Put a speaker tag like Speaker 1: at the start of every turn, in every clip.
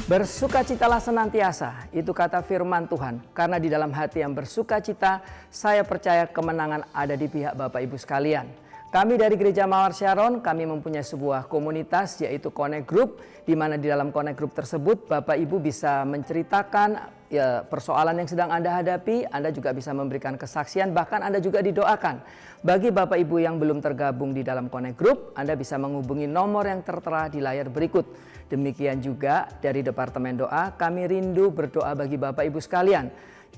Speaker 1: Bersukacitalah senantiasa, itu kata firman Tuhan. Karena di dalam hati yang bersukacita, saya percaya kemenangan ada di pihak Bapak Ibu sekalian. Kami dari Gereja Mawar Sharon, kami mempunyai sebuah komunitas yaitu Connect Group, di mana di dalam Connect Group tersebut Bapak Ibu bisa menceritakan persoalan yang sedang Anda hadapi, Anda juga bisa memberikan kesaksian, bahkan Anda juga didoakan. Bagi Bapak Ibu yang belum tergabung di dalam Connect Group, Anda bisa menghubungi nomor yang tertera di layar berikut. Demikian juga dari Departemen Doa, kami rindu berdoa bagi Bapak Ibu sekalian.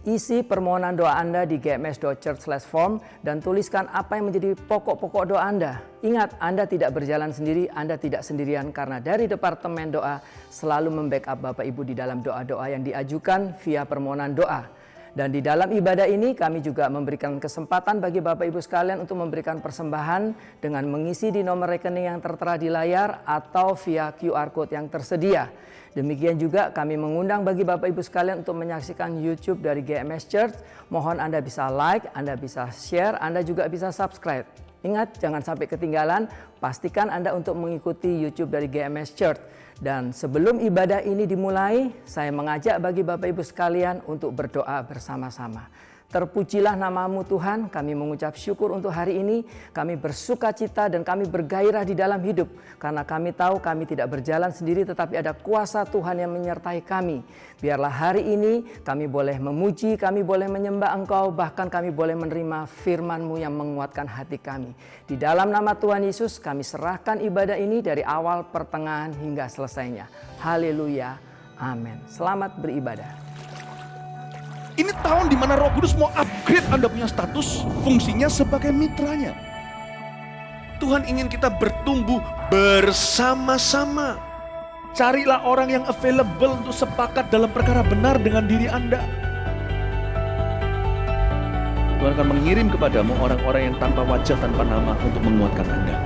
Speaker 1: Isi permohonan doa Anda di gms.church/form dan tuliskan apa yang menjadi pokok-pokok doa Anda. Ingat, Anda tidak berjalan sendiri, Anda tidak sendirian karena dari Departemen Doa selalu membackup Bapak Ibu di dalam doa-doa yang diajukan via permohonan doa. Dan di dalam ibadah ini kami juga memberikan kesempatan bagi Bapak Ibu sekalian untuk memberikan persembahan dengan mengisi di nomor rekening yang tertera di layar atau via QR Code yang tersedia. Demikian juga kami mengundang bagi Bapak Ibu sekalian untuk menyaksikan YouTube dari GMS Church. Mohon Anda bisa like, Anda bisa share, Anda juga bisa subscribe. Ingat, jangan sampai ketinggalan, pastikan Anda untuk mengikuti YouTube dari GMS Church. Dan sebelum ibadah ini dimulai, saya mengajak bagi Bapak Ibu sekalian untuk berdoa bersama-sama. Terpujilah namamu Tuhan, kami mengucap syukur untuk hari ini, kami bersuka cita dan kami bergairah di dalam hidup. Karena kami tahu kami tidak berjalan sendiri tetapi ada kuasa Tuhan yang menyertai kami. Biarlah hari ini kami boleh memuji, kami boleh menyembah Engkau, bahkan kami boleh menerima firman-Mu yang menguatkan hati kami. Di dalam nama Tuhan Yesus kami serahkan ibadah ini dari awal, pertengahan hingga selesainya. Haleluya, amin. Selamat beribadah.
Speaker 2: Ini tahun di mana Roh Kudus mau upgrade Anda punya status, fungsinya sebagai mitranya. Tuhan ingin kita bertumbuh bersama-sama. Carilah orang yang available untuk sepakat dalam perkara benar dengan diri Anda. Tuhan akan mengirim kepadamu orang-orang yang tanpa wajah, tanpa nama untuk menguatkan Anda.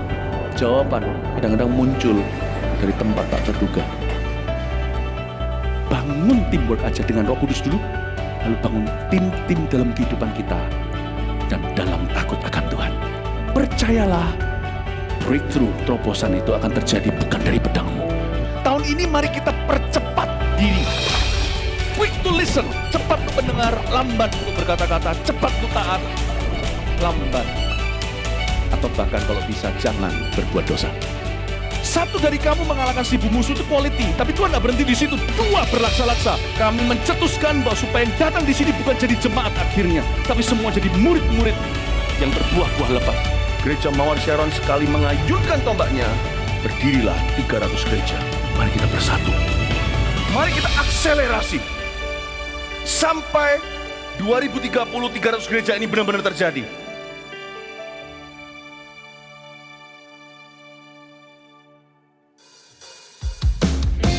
Speaker 2: Jawaban kadang-kadang muncul dari tempat tak terduga. Bangun teamwork aja dengan Roh Kudus dulu. Lalu bangun tim-tim dalam kehidupan kita dan dalam takut akan Tuhan. Percayalah, breakthrough, terobosan itu akan terjadi bukan dari pedangmu. Tahun ini mari kita percepat diri. Quick to listen, cepat untuk mendengar, lambat untuk berkata-kata, cepat untuk taat, lambat. Atau bahkan kalau bisa jangan berbuat dosa. Satu dari kamu mengalahkan 1000 musuh itu quality, tapi Tuhan tidak berhenti di situ. 2 berlaksa-laksa. Kami mencetuskan bahwa supaya yang datang di sini bukan jadi jemaat akhirnya, tapi semua jadi murid-murid yang berbuah-buah lebat. Gereja Mawar Sharon sekali mengayunkan tombaknya, berdirilah 300 gereja. Mari kita bersatu. Mari kita akselerasi sampai 2030 300 gereja ini benar-benar terjadi.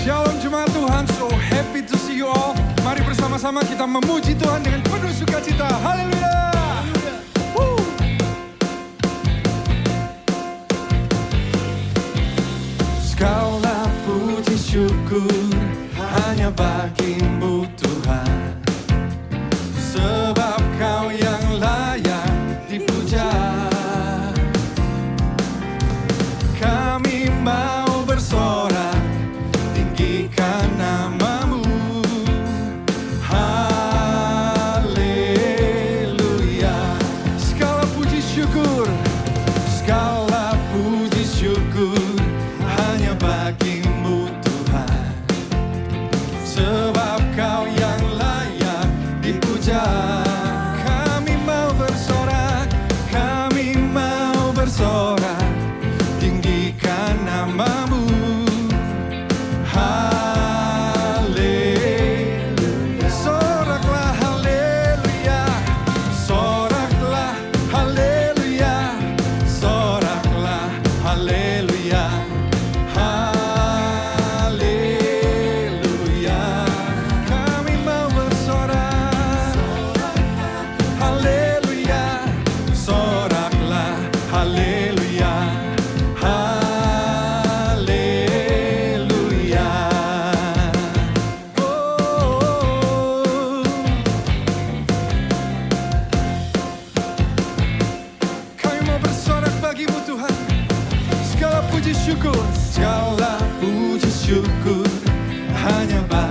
Speaker 3: Shalom jemaat Tuhan, so happy to see you all. Mari bersama-sama kita memuji Tuhan dengan penuh sukacita. Haleluya. Segala puji syukur hanya bagi-Mu Tuhan, sebab Kau yang layak dipuja. Kami mau bersorak, tinggikan nama-Mu. Haleluya. Segala puji syukur hanya bagi-Mu Tuhan, sebab Kau yang layak dipuja. Kami mau bersorak, tinggikan nama-Mu. Haleluya. Soraklah haleluya, soraklah haleluya, soraklah haleluya, haleluya. Kami mau bersorak, haleluya, soraklah haleluya, haleluya. Oh, kami mau bersorak bagi-Mu Tuhan. Segala puji syukur hanya bagi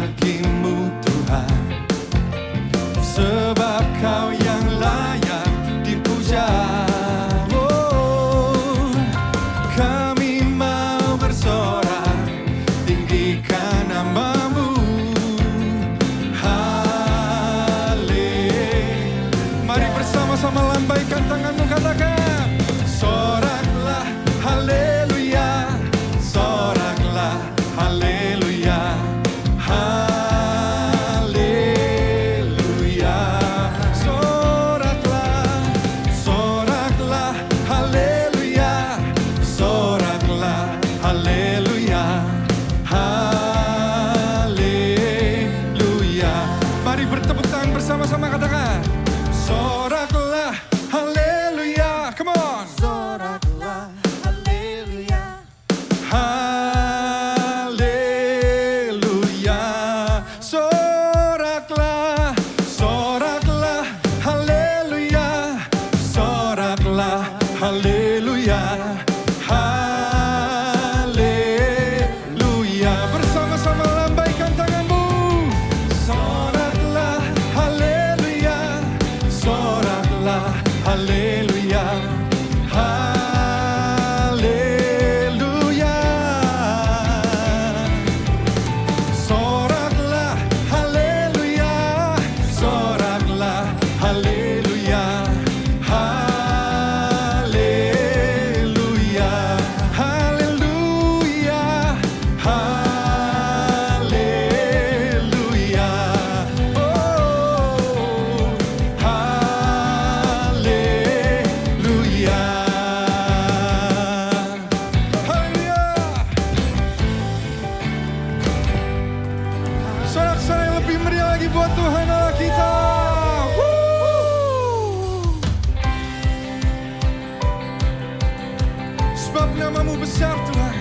Speaker 3: besar Tuhan.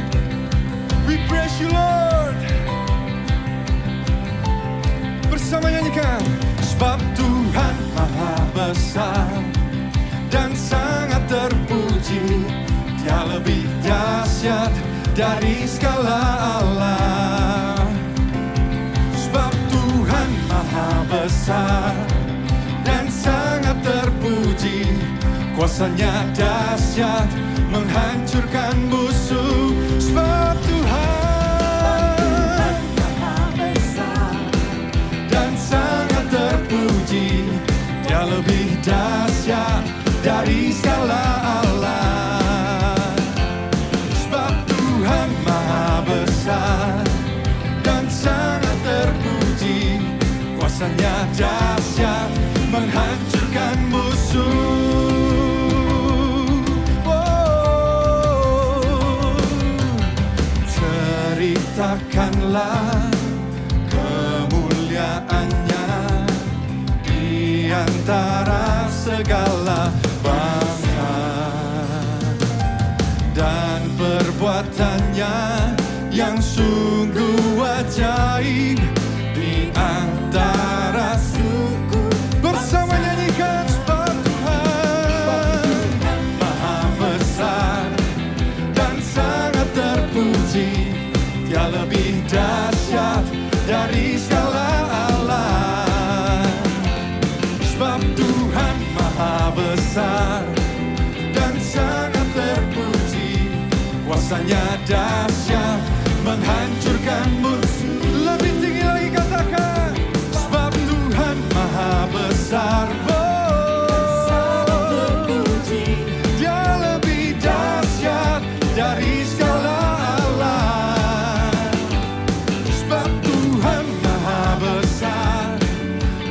Speaker 3: We praise you Lord. Bersama nyanyikan. Sebab Tuhan maha besar dan sangat terpuji, Dia lebih dahsyat dari segala Allah. Sebab Tuhan maha besar dan sangat terpuji, kuasanya dahsyat menghancurkan musuh. Sebab Tuhan maha besar dan sangat terpuji, Dia lebih dahsyat dari segala Allah. Sebab Tuhan maha besar dan sangat terpuji, kuasanya dahsyat menghancurkan musuh. Oh, ceritakanlah kemuliaannya di antara segala bangsa, dan perbuatannya yang sungguh ajaib di antara suku. Bersama nyanyikan. Sebab Tuhan maha besar dan sangat terpuji, Dia lebih dahsyat dari segala Allah. Sebab Tuhan maha besar dan sangat terpuji, kuasanya dahsyat menghancurkan musuh. Lebih tinggi lagi katakan. Sebab Tuhan maha besar, sangat terpuji, Dia lebih dahsyat dari segala Allah. Sebab Tuhan maha besar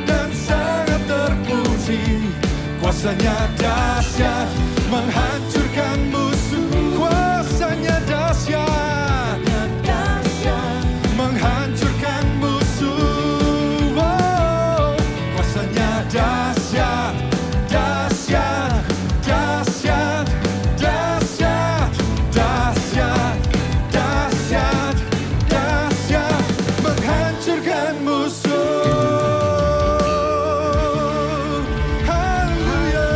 Speaker 3: dan sangat terpuji, kuasanya dahsyat menghancurkan musuh. Kuasanya dahsyat menghancurkan musuh. Oh, kuasanya dahsyat, dahsyat, dahsyat, dahsyat, dahsyat, dahsyat, dahsyat, menghancurkan musuh. Haleluya,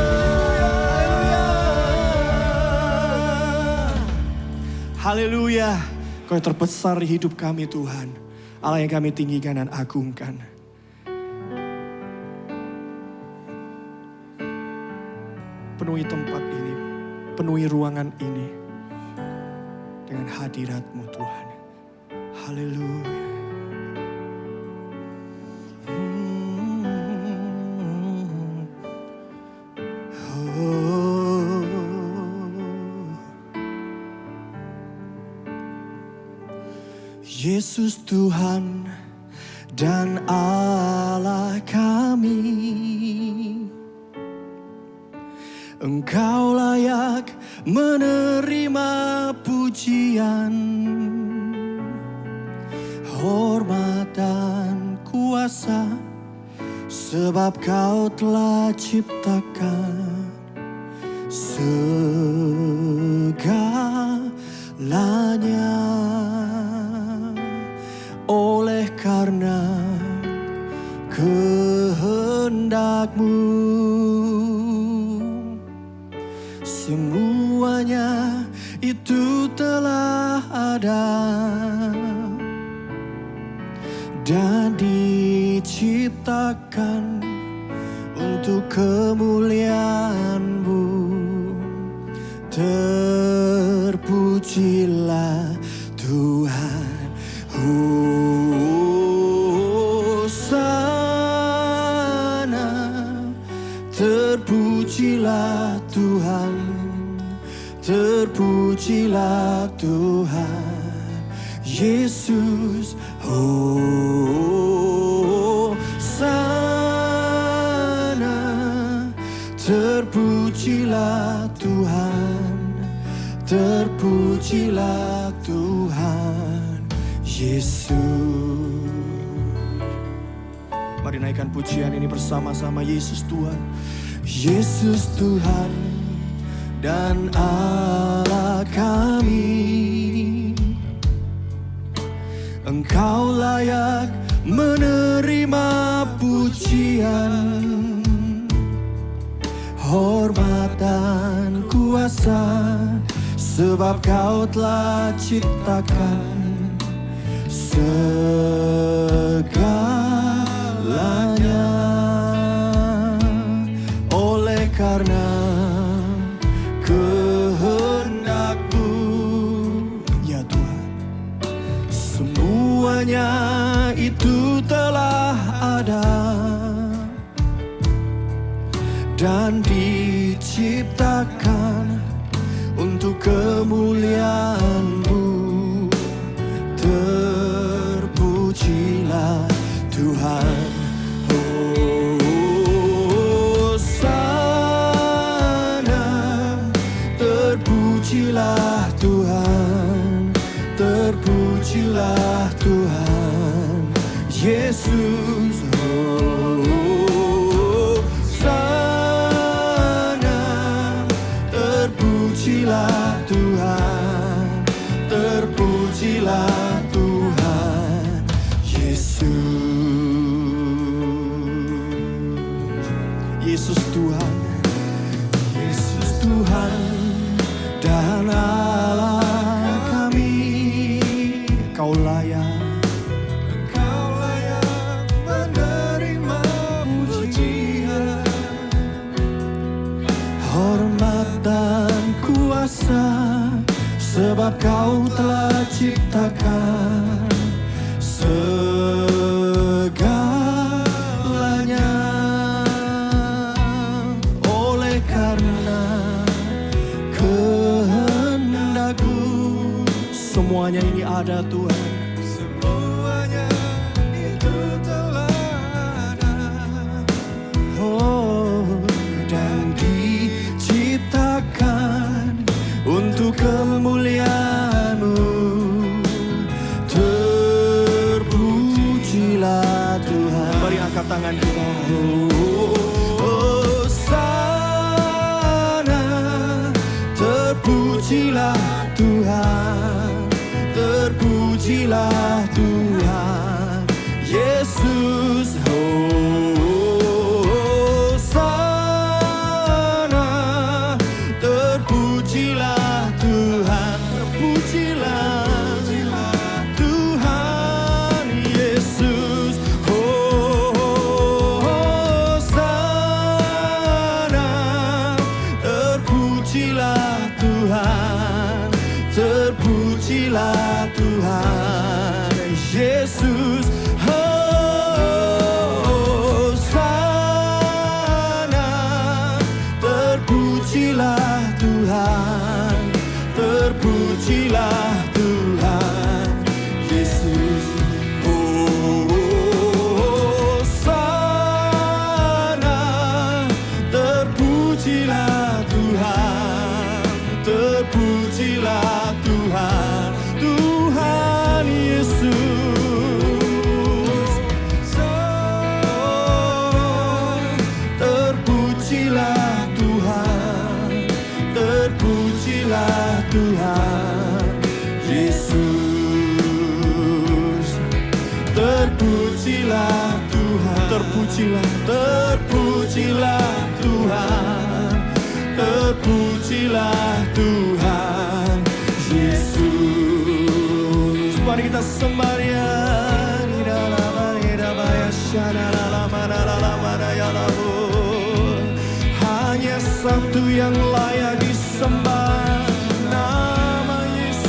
Speaker 4: Haleluya. Kau yang terbesar di hidup kami Tuhan, Allah yang kami tinggikan dan agungkan. Penuhi tempat ini, penuhi ruangan ini dengan hadirat-Mu Tuhan. Haleluya. Yesus Tuhan dan Allah kami, Engkau layak menerima pujian, hormat dan kuasa, sebab Kau telah ciptakan segalanya. Oleh karena kehendak-Mu, semuanya itu telah ada dan diciptakan untuk kemuliaan-Mu. Terpujilah Tuhan. Hosana, terpujilah Tuhan, terpujilah Tuhan Yesus. Hosana, terpujilah Tuhan, terpujilah Tuhan Yesus. Mari naikkan pujian ini bersama-sama. Yesus Tuhan, Yesus Tuhan dan Allah kami. Engkau layak menerima pujian, hormat dan kuasa, sebab Kau telah ciptakan segalanya. Oleh karena kehendak-Mu, ya Tuhan, semuanya itu telah ada dan diciptakan untuk kemuliaan-Mu. Terpujilah Tuhan. Hosana, terpujilah Tuhan, terpujilah Tuhan Yesus. Terpujilah Tuhan, terpujilah Tuhan Yesus. Yesus Tuhan, Yesus Tuhan dan Allah kami. Kau layak, Kau layak menerima pujian, hormat dan kuasa, sebab Kau telah ciptakan segalanya. Oleh karena kehendak-Mu, semuanya ini ada Tuhan. Semuanya itu telah ada. Oh, dan diciptakan untuk kemuliaan-Mu. Terpujilah Tuhan. Mari angkat tangan kita. Hosana, terpujilah Tuhan, terpujilah Tuhan Yesus. Hosana, terpujilah Tuhan, terpujilah Tuhan Yesus. Hosana, terpujilah Tuhan, terpujilah Tuhan Yesus. Hosana, terpujilah Tuhan, terpujilah Tuhan Yesus. Hosana, terpujilah Tuhan, terpujilah Tuhan, Tuhan Yesus. Terpujilah Tuhan, terpujilah Tuhan Yesus. Terpujilah Tuhan, terpujilah, terpujilah Tuhan, terpujilah Tuhan Yesus. Mari kita sembah Dia. Hanya satu yang layak disembah, nama Yesus.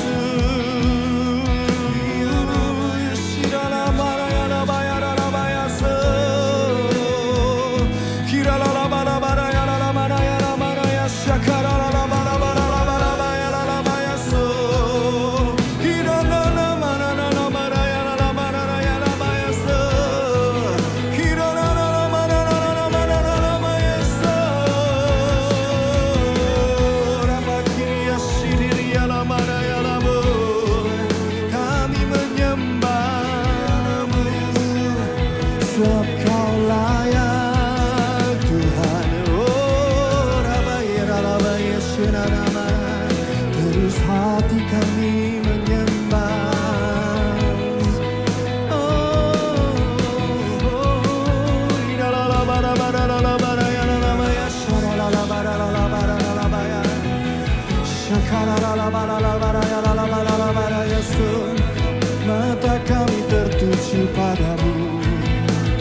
Speaker 4: Mata kami tertuju padamu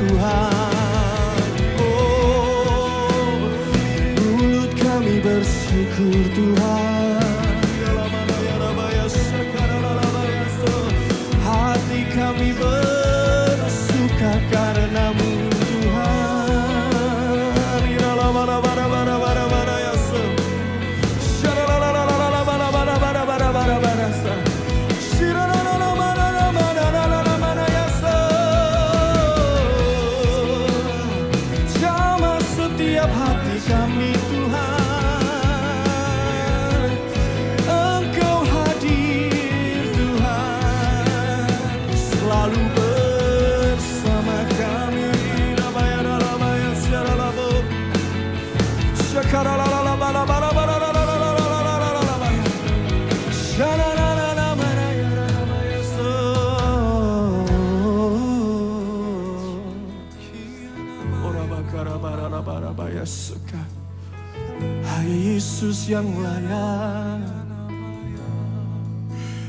Speaker 4: Tuhan. Oh, mulut kami bersyukur Tuhan. Hati kami bersuka karenamu Tuhan. Jamah setiap hati kami Tuhan. Engkau hadir Tuhan, selalu bersama kami. Hanya Yesus yang layak,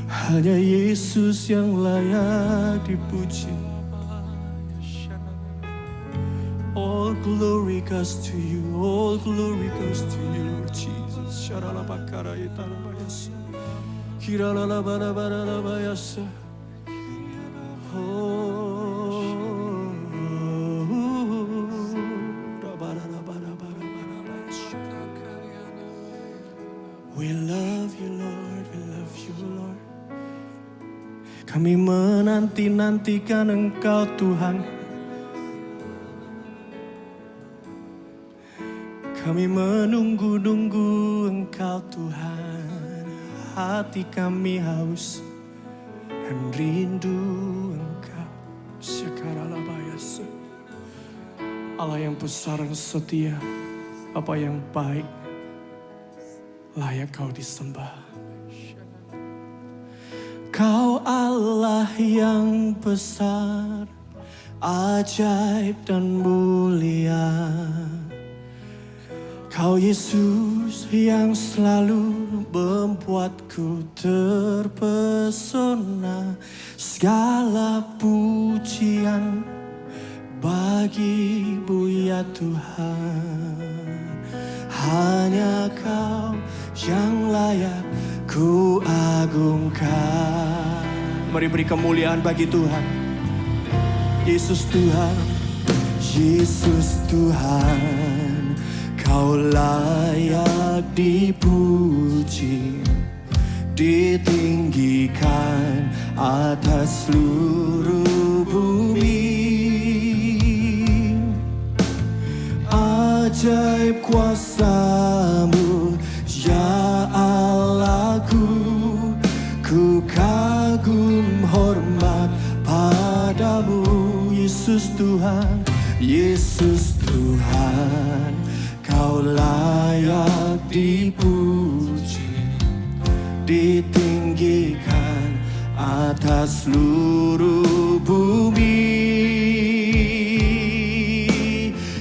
Speaker 4: hanya Yesus yang layak dipuji. All glory goes to you, all glory goes to you, Lord Jesus. Sharalabakara itarabayasa, kiralalabarabarabayasa. We love you Lord, we love you Lord. Kami menanti-nantikan Engkau Tuhan. Kami menunggu-nunggu Engkau Tuhan. Hati kami haus dan rindu Engkau. Syakaralabayasa. Allah yang besar dan setia, Bapa yang baik, layak Kau disembah. Kau Allah yang besar, ajaib dan mulia. Kau Yesus yang selalu membuatku terpesona. Segala pujian bagi-Mu ya Tuhan. Hanya Kau yang layak ku agungkan. Mari beri kemuliaan bagi Tuhan. Yesus Tuhan, Yesus Tuhan, Kau layak dipuji, ditinggikan atas seluruh bumi. Ajaib kuasa-Mu ya Allahku, ku kagum hormat padamu. Yesus Tuhan, Yesus Tuhan, Kau layak dipuji, ditinggikan atas seluruh bumi.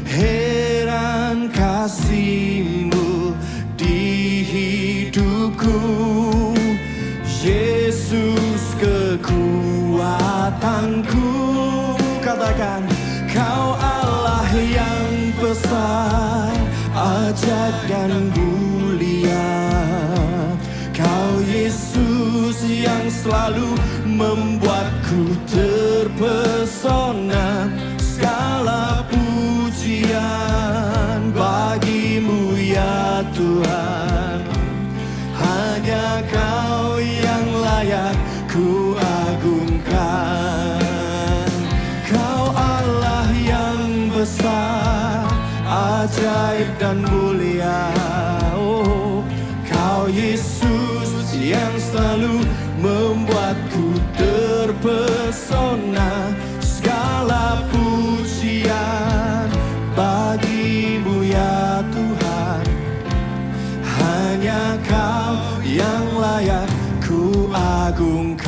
Speaker 4: Heran kasih-Mu di hidupku, Yesus kekuatanku. Katakan, Kau Allah yang besar, ajaib dan mulia. Kau Yesus yang selalu membuatku terpesona. Segala pujian bagi-Mu ya Tuhan. Hanya Kau yang layak ku agungkan. Kau Allah yang besar, ajaib dan mulia. Oh, Kau Yesus yang selalu membuatku terpesona. Segala pujian bagi-Mu ya Tuhan. Hanya Kau yang layak ku agungkan.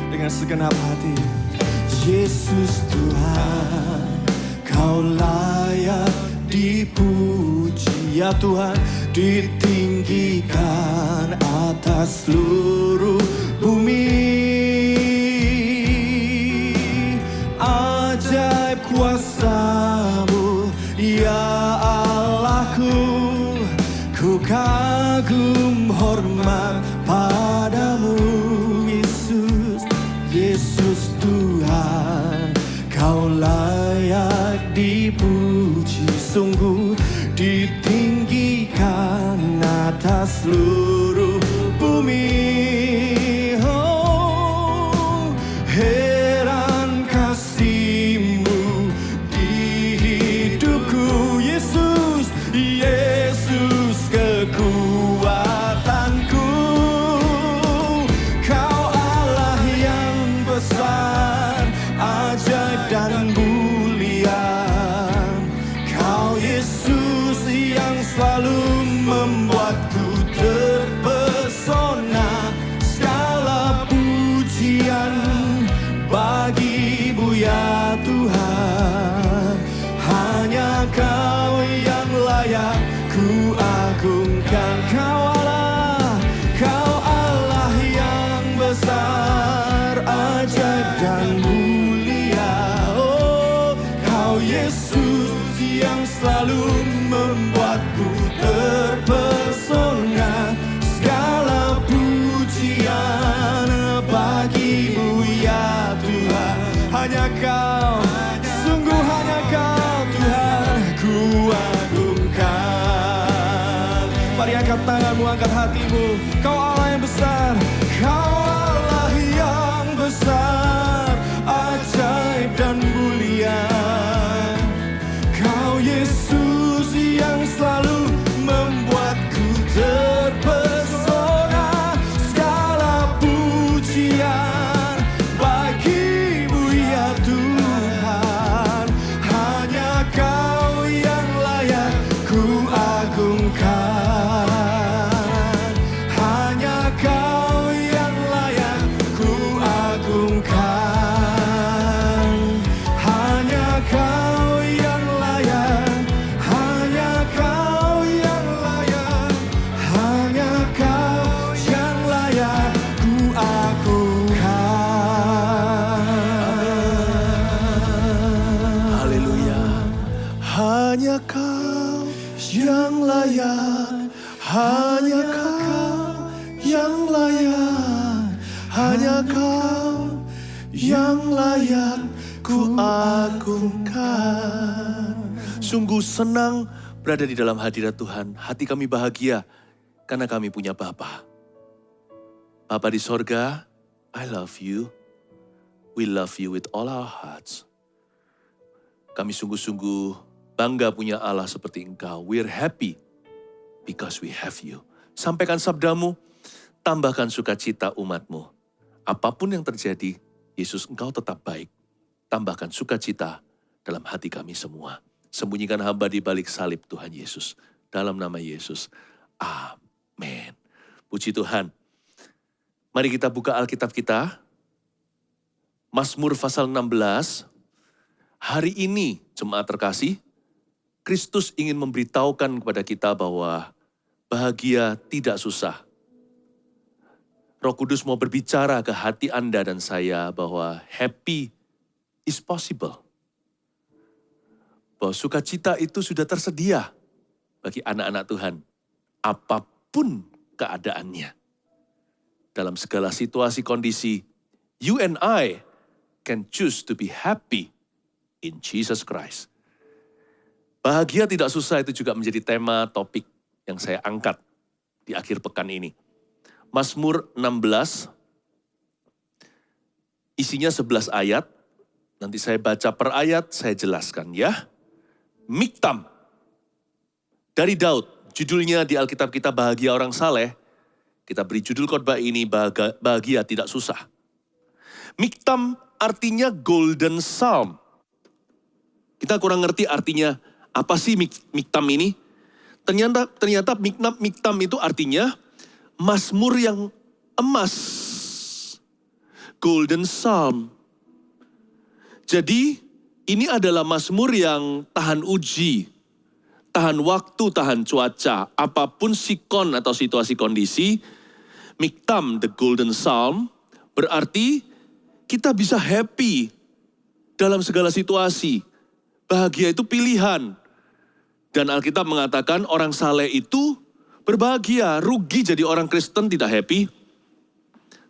Speaker 4: Dengan segenap hati, Yesus Tuhan, Kau layak dipuji ya Tuhan, ditinggikan atas seluruh bumi. Ajaib kuasa-Mu, ya Allahku, ku kagum hormat padamu, Yesus. Yesus Tuhan, Kau layak dipuji, sungguh ditinggikan atas seluruh bumi. Oh, heran kasih-Mu di hidupku, Yesus. Yesus kekuatanku. Kau Allah yang besar, ajaib dan mulia. Kau Yesus yang selalu membuatku terpesona. Segala pujian bagi-Mu ya Tuhan. Hanya Kau yang layak ku agungkan. Kau Allah yang besar, ajaib dan mulia. Oh, Kau Yesus yang selalu membuatku terpesona. Segala pujian bagi-Mu ya Tuhan. Hanya Kau, sungguh hanya Kau Tuhan, ku agungkan. Mari angkat tanganmu, angkat hatimu. Kau Allah yang besar, Kau Allah yang besar, ajaib dan mulia. Kau Yesus yang selalu membuatku terpesona. Segala pujian bagi-Mu ya Tuhan. Hanya Kau yang layak ku agungkan. Hanya Kau yang layak ku agungkan. Hanya Kau yang layak. Hanya Kau yang layak. Hanya Kau yang layak ku agungkan. Haleluya. Hanya Kau yang layak. Hanya Kau yang layak. Hanya Kau yang layak ku agungkan. Sungguh senang berada di dalam hadirat Tuhan. Hati kami bahagia karena kami punya Bapa. Bapa di sorga, I love you. We love you with all our hearts. Kami sungguh-sungguh bangga punya Allah seperti Engkau. We're happy because we have you. Sampaikan sabdamu, tambahkan sukacita umat-Mu. Apapun yang terjadi, Yesus Engkau tetap baik. Tambahkan sukacita dalam hati kami semua. Sembunyikan hamba di balik salib Tuhan Yesus. Dalam nama Yesus. Amin. Puji Tuhan. Mari kita buka Alkitab kita. Mazmur pasal 16. Hari ini, jemaat terkasih, Kristus ingin memberitahukan kepada kita bahwa bahagia tidak susah. Roh Kudus mau berbicara ke hati Anda dan saya bahwa happy is possible. Bahwa sukacita itu sudah tersedia bagi anak-anak Tuhan. Apapun keadaannya. Dalam segala situasi kondisi, you and I can choose to be happy in Jesus Christ. Bahagia tidak susah itu juga menjadi tema topik yang saya angkat di akhir pekan ini. Mazmur 16, isinya 11 ayat. Nanti saya baca per ayat, saya jelaskan ya. Miktam, dari Daud, judulnya di Alkitab kita Bahagia Orang Saleh. Kita beri judul khotbah ini Bahagia Tidak Susah. Miktam artinya Golden Psalm. Kita kurang ngerti artinya apa sih miktam ini. Ternyata miktam itu artinya Mazmur yang emas. Golden Psalm. Jadi ini adalah Mazmur yang tahan uji, tahan waktu, tahan cuaca, apapun sikon atau situasi kondisi, Miktam, the golden psalm, berarti kita bisa happy dalam segala situasi. Bahagia itu pilihan. Dan Alkitab mengatakan orang saleh itu berbahagia, rugi jadi orang Kristen tidak happy.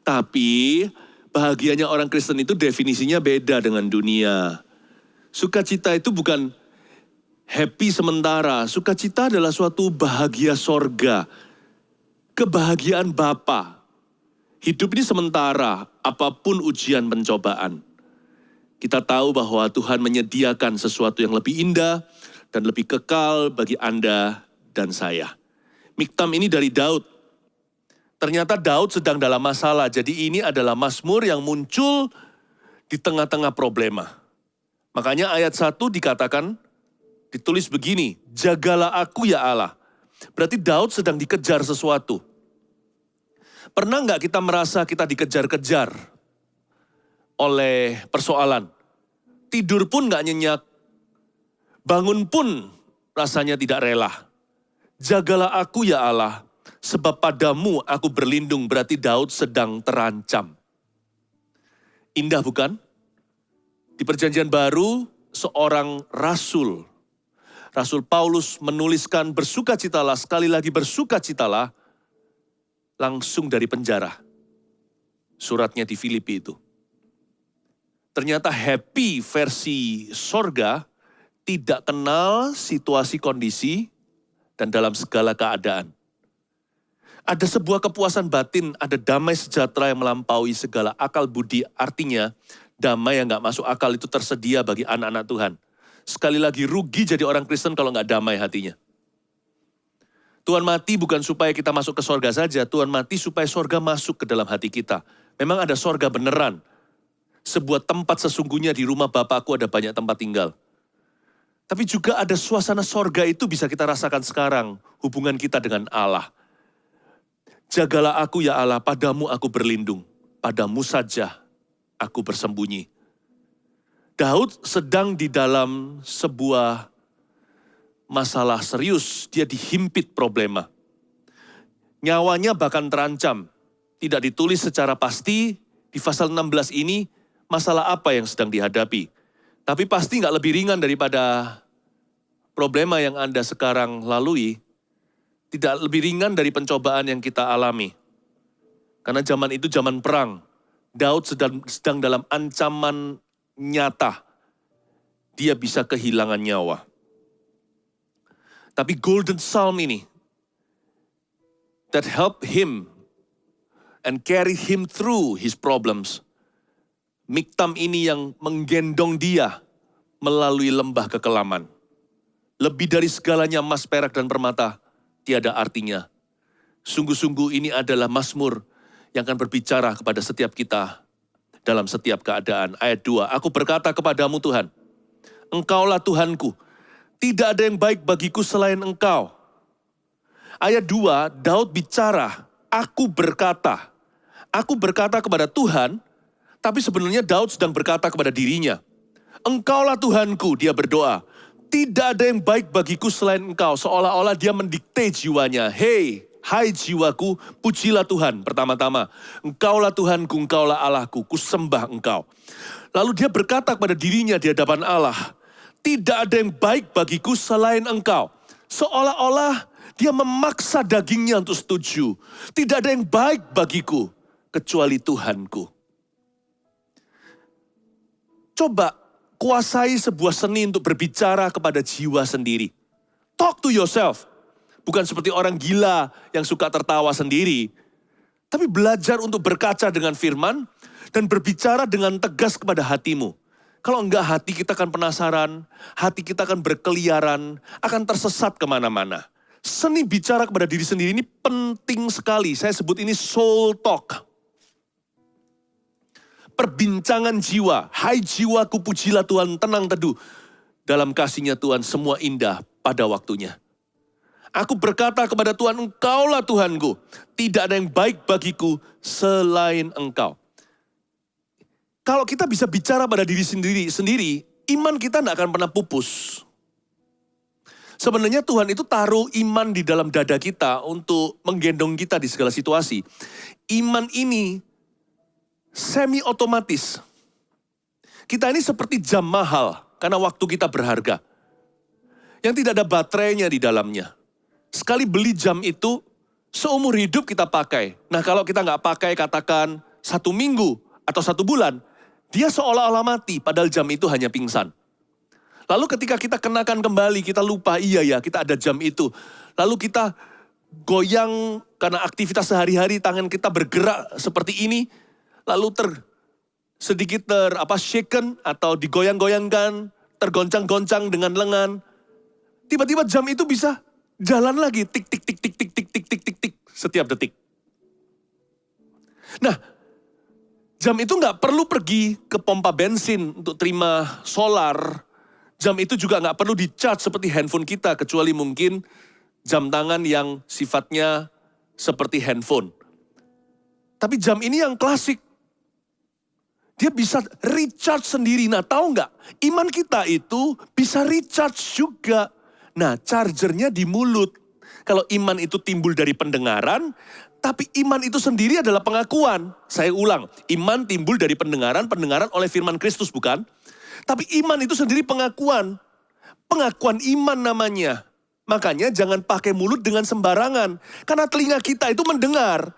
Speaker 4: Tapi bahagianya orang Kristen itu definisinya beda dengan dunia. Sukacita itu bukan happy sementara. Sukacita adalah suatu bahagia sorga. Kebahagiaan Bapa. Hidup ini sementara, apapun ujian pencobaan. Kita tahu bahwa Tuhan menyediakan sesuatu yang lebih indah dan lebih kekal bagi Anda dan saya. Miktam ini dari Daud. Ternyata Daud sedang dalam masalah, jadi ini adalah mazmur yang muncul di tengah-tengah problema. Makanya ayat 1 dikatakan, ditulis begini, jagalah aku ya Allah. Berarti Daud sedang dikejar sesuatu. Pernah nggak kita merasa kita dikejar-kejar oleh persoalan? Tidur pun nggak nyenyak, bangun pun rasanya tidak rela. Jagalah aku ya Allah, sebab padamu aku berlindung, berarti Daud sedang terancam. Indah bukan? Di Perjanjian Baru, seorang Rasul Paulus menuliskan bersukacitalah, sekali lagi bersukacitalah, langsung dari penjara. Suratnya di Filipi itu. Ternyata happy versi sorga tidak kenal situasi kondisi dan dalam segala keadaan. Ada sebuah kepuasan batin, ada damai sejahtera yang melampaui segala akal budi. Artinya damai yang gak masuk akal itu tersedia bagi anak-anak Tuhan. Sekali lagi rugi jadi orang Kristen kalau gak damai hatinya. Tuhan mati bukan supaya kita masuk ke sorga saja, Tuhan mati supaya sorga masuk ke dalam hati kita. Memang ada sorga beneran. Sebuah tempat sesungguhnya di rumah Bapakku ada banyak tempat tinggal. Tapi juga ada suasana sorga itu bisa kita rasakan sekarang, hubungan kita dengan Allah. Jagalah aku ya Allah, padamu aku berlindung, padamu saja aku bersembunyi. Daud sedang di dalam sebuah masalah serius, dia dihimpit problema. Nyawanya bahkan terancam. Tidak ditulis secara pasti di pasal 16 ini masalah apa yang sedang dihadapi. Tapi pasti nggak lebih ringan daripada problema yang Anda sekarang lalui. Tidak lebih ringan dari pencobaan yang kita alami. Karena zaman itu zaman perang. Daud sedang dalam ancaman nyata. Dia bisa kehilangan nyawa. Tapi golden psalm ini, that help him and carry him through his problems. Miktam ini yang menggendong dia melalui lembah kekelaman. Lebih dari segalanya emas, perak, dan permata, tiada artinya. Sungguh-sungguh ini adalah mazmur yang akan berbicara kepada setiap kita dalam setiap keadaan. Ayat 2, aku berkata kepadamu Tuhan, Engkaulah Tuhanku. Tidak ada yang baik bagiku selain Engkau. Ayat 2, Daud bicara, aku berkata. Aku berkata kepada Tuhan, tapi sebenarnya Daud sedang berkata kepada dirinya. Engkaulah Tuhanku, dia berdoa. Tidak ada yang baik bagiku selain Engkau. Seolah-olah dia mendikte jiwanya. Hai jiwaku, pujilah Tuhan pertama-tama. Engkaulah Tuhanku, Engkaulah Allahku, kusembah Engkau. Lalu dia berkata kepada dirinya di hadapan Allah, tidak ada yang baik bagiku selain Engkau. Seolah-olah dia memaksa dagingnya untuk setuju. Tidak ada yang baik bagiku kecuali Tuhanku. Coba kuasai sebuah seni untuk berbicara kepada jiwa sendiri. Talk to yourself. Bukan seperti orang gila yang suka tertawa sendiri. Tapi belajar untuk berkaca dengan firman dan berbicara dengan tegas kepada hatimu. Kalau enggak, hati kita akan penasaran, hati kita akan berkeliaran, akan tersesat kemana-mana. Seni bicara kepada diri sendiri ini penting sekali. Saya sebut ini soul talk. Perbincangan jiwa. Hai jiwaku, pujilah Tuhan, tenang teduh. Dalam kasih-Nya Tuhan semua indah pada waktunya. Aku berkata kepada Tuhan, Engkaulah Tuhanku. Tidak ada yang baik bagiku selain Engkau. Kalau kita bisa bicara pada diri sendiri, iman kita tidak akan pernah pupus. Sebenarnya Tuhan itu taruh iman di dalam dada kita untuk menggendong kita di segala situasi. Iman ini semi otomatis. Kita ini seperti jam mahal karena waktu kita berharga. Yang tidak ada baterainya di dalamnya. Sekali beli jam itu, seumur hidup kita pakai. Nah kalau kita nggak pakai katakan 1 minggu atau 1 bulan, dia seolah-olah mati padahal jam itu hanya pingsan. Lalu ketika kita kenakan kembali, kita lupa, iya ya kita ada jam itu. Lalu kita goyang karena aktivitas sehari-hari, tangan kita bergerak seperti ini. Lalu sedikit shaken atau digoyang-goyangkan, tergoncang-goncang dengan lengan. Tiba-tiba jam itu bisa jalan lagi, tik tik tik tik tik tik tik tik tik tik setiap detik. Nah, jam itu nggak perlu pergi ke pompa bensin untuk terima solar. Jam itu juga nggak perlu di-charge seperti handphone kita, kecuali mungkin jam tangan yang sifatnya seperti handphone. Tapi jam ini yang klasik. Dia bisa recharge sendiri. Nah tahu nggak? Iman kita itu bisa recharge juga. Nah chargernya di mulut. Kalau iman itu timbul dari pendengaran, tapi iman itu sendiri adalah pengakuan. Saya ulang, iman timbul dari pendengaran oleh firman Kristus bukan? Tapi iman itu sendiri pengakuan. Pengakuan iman namanya. Makanya jangan pakai mulut dengan sembarangan. Karena telinga kita itu mendengar.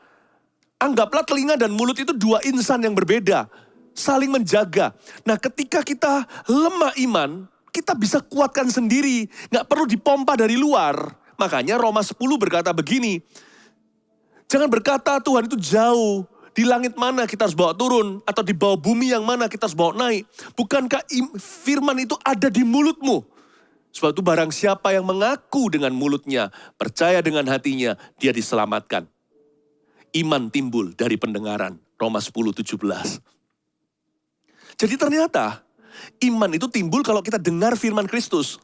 Speaker 4: Anggaplah telinga dan mulut itu 2 insan yang berbeda. Saling menjaga. Nah ketika kita lemah iman, kita bisa kuatkan sendiri. Nggak perlu dipompa dari luar. Makanya Roma 10 berkata begini. Jangan berkata Tuhan itu jauh. Di langit mana kita harus bawa turun, atau di bawah bumi yang mana kita harus bawa naik. Bukankah firman itu ada di mulutmu? Sebab itu barang siapa yang mengaku dengan mulutnya, percaya dengan hatinya, dia diselamatkan. Iman timbul dari pendengaran. Roma 10:17. Jadi ternyata iman itu timbul kalau kita dengar firman Kristus.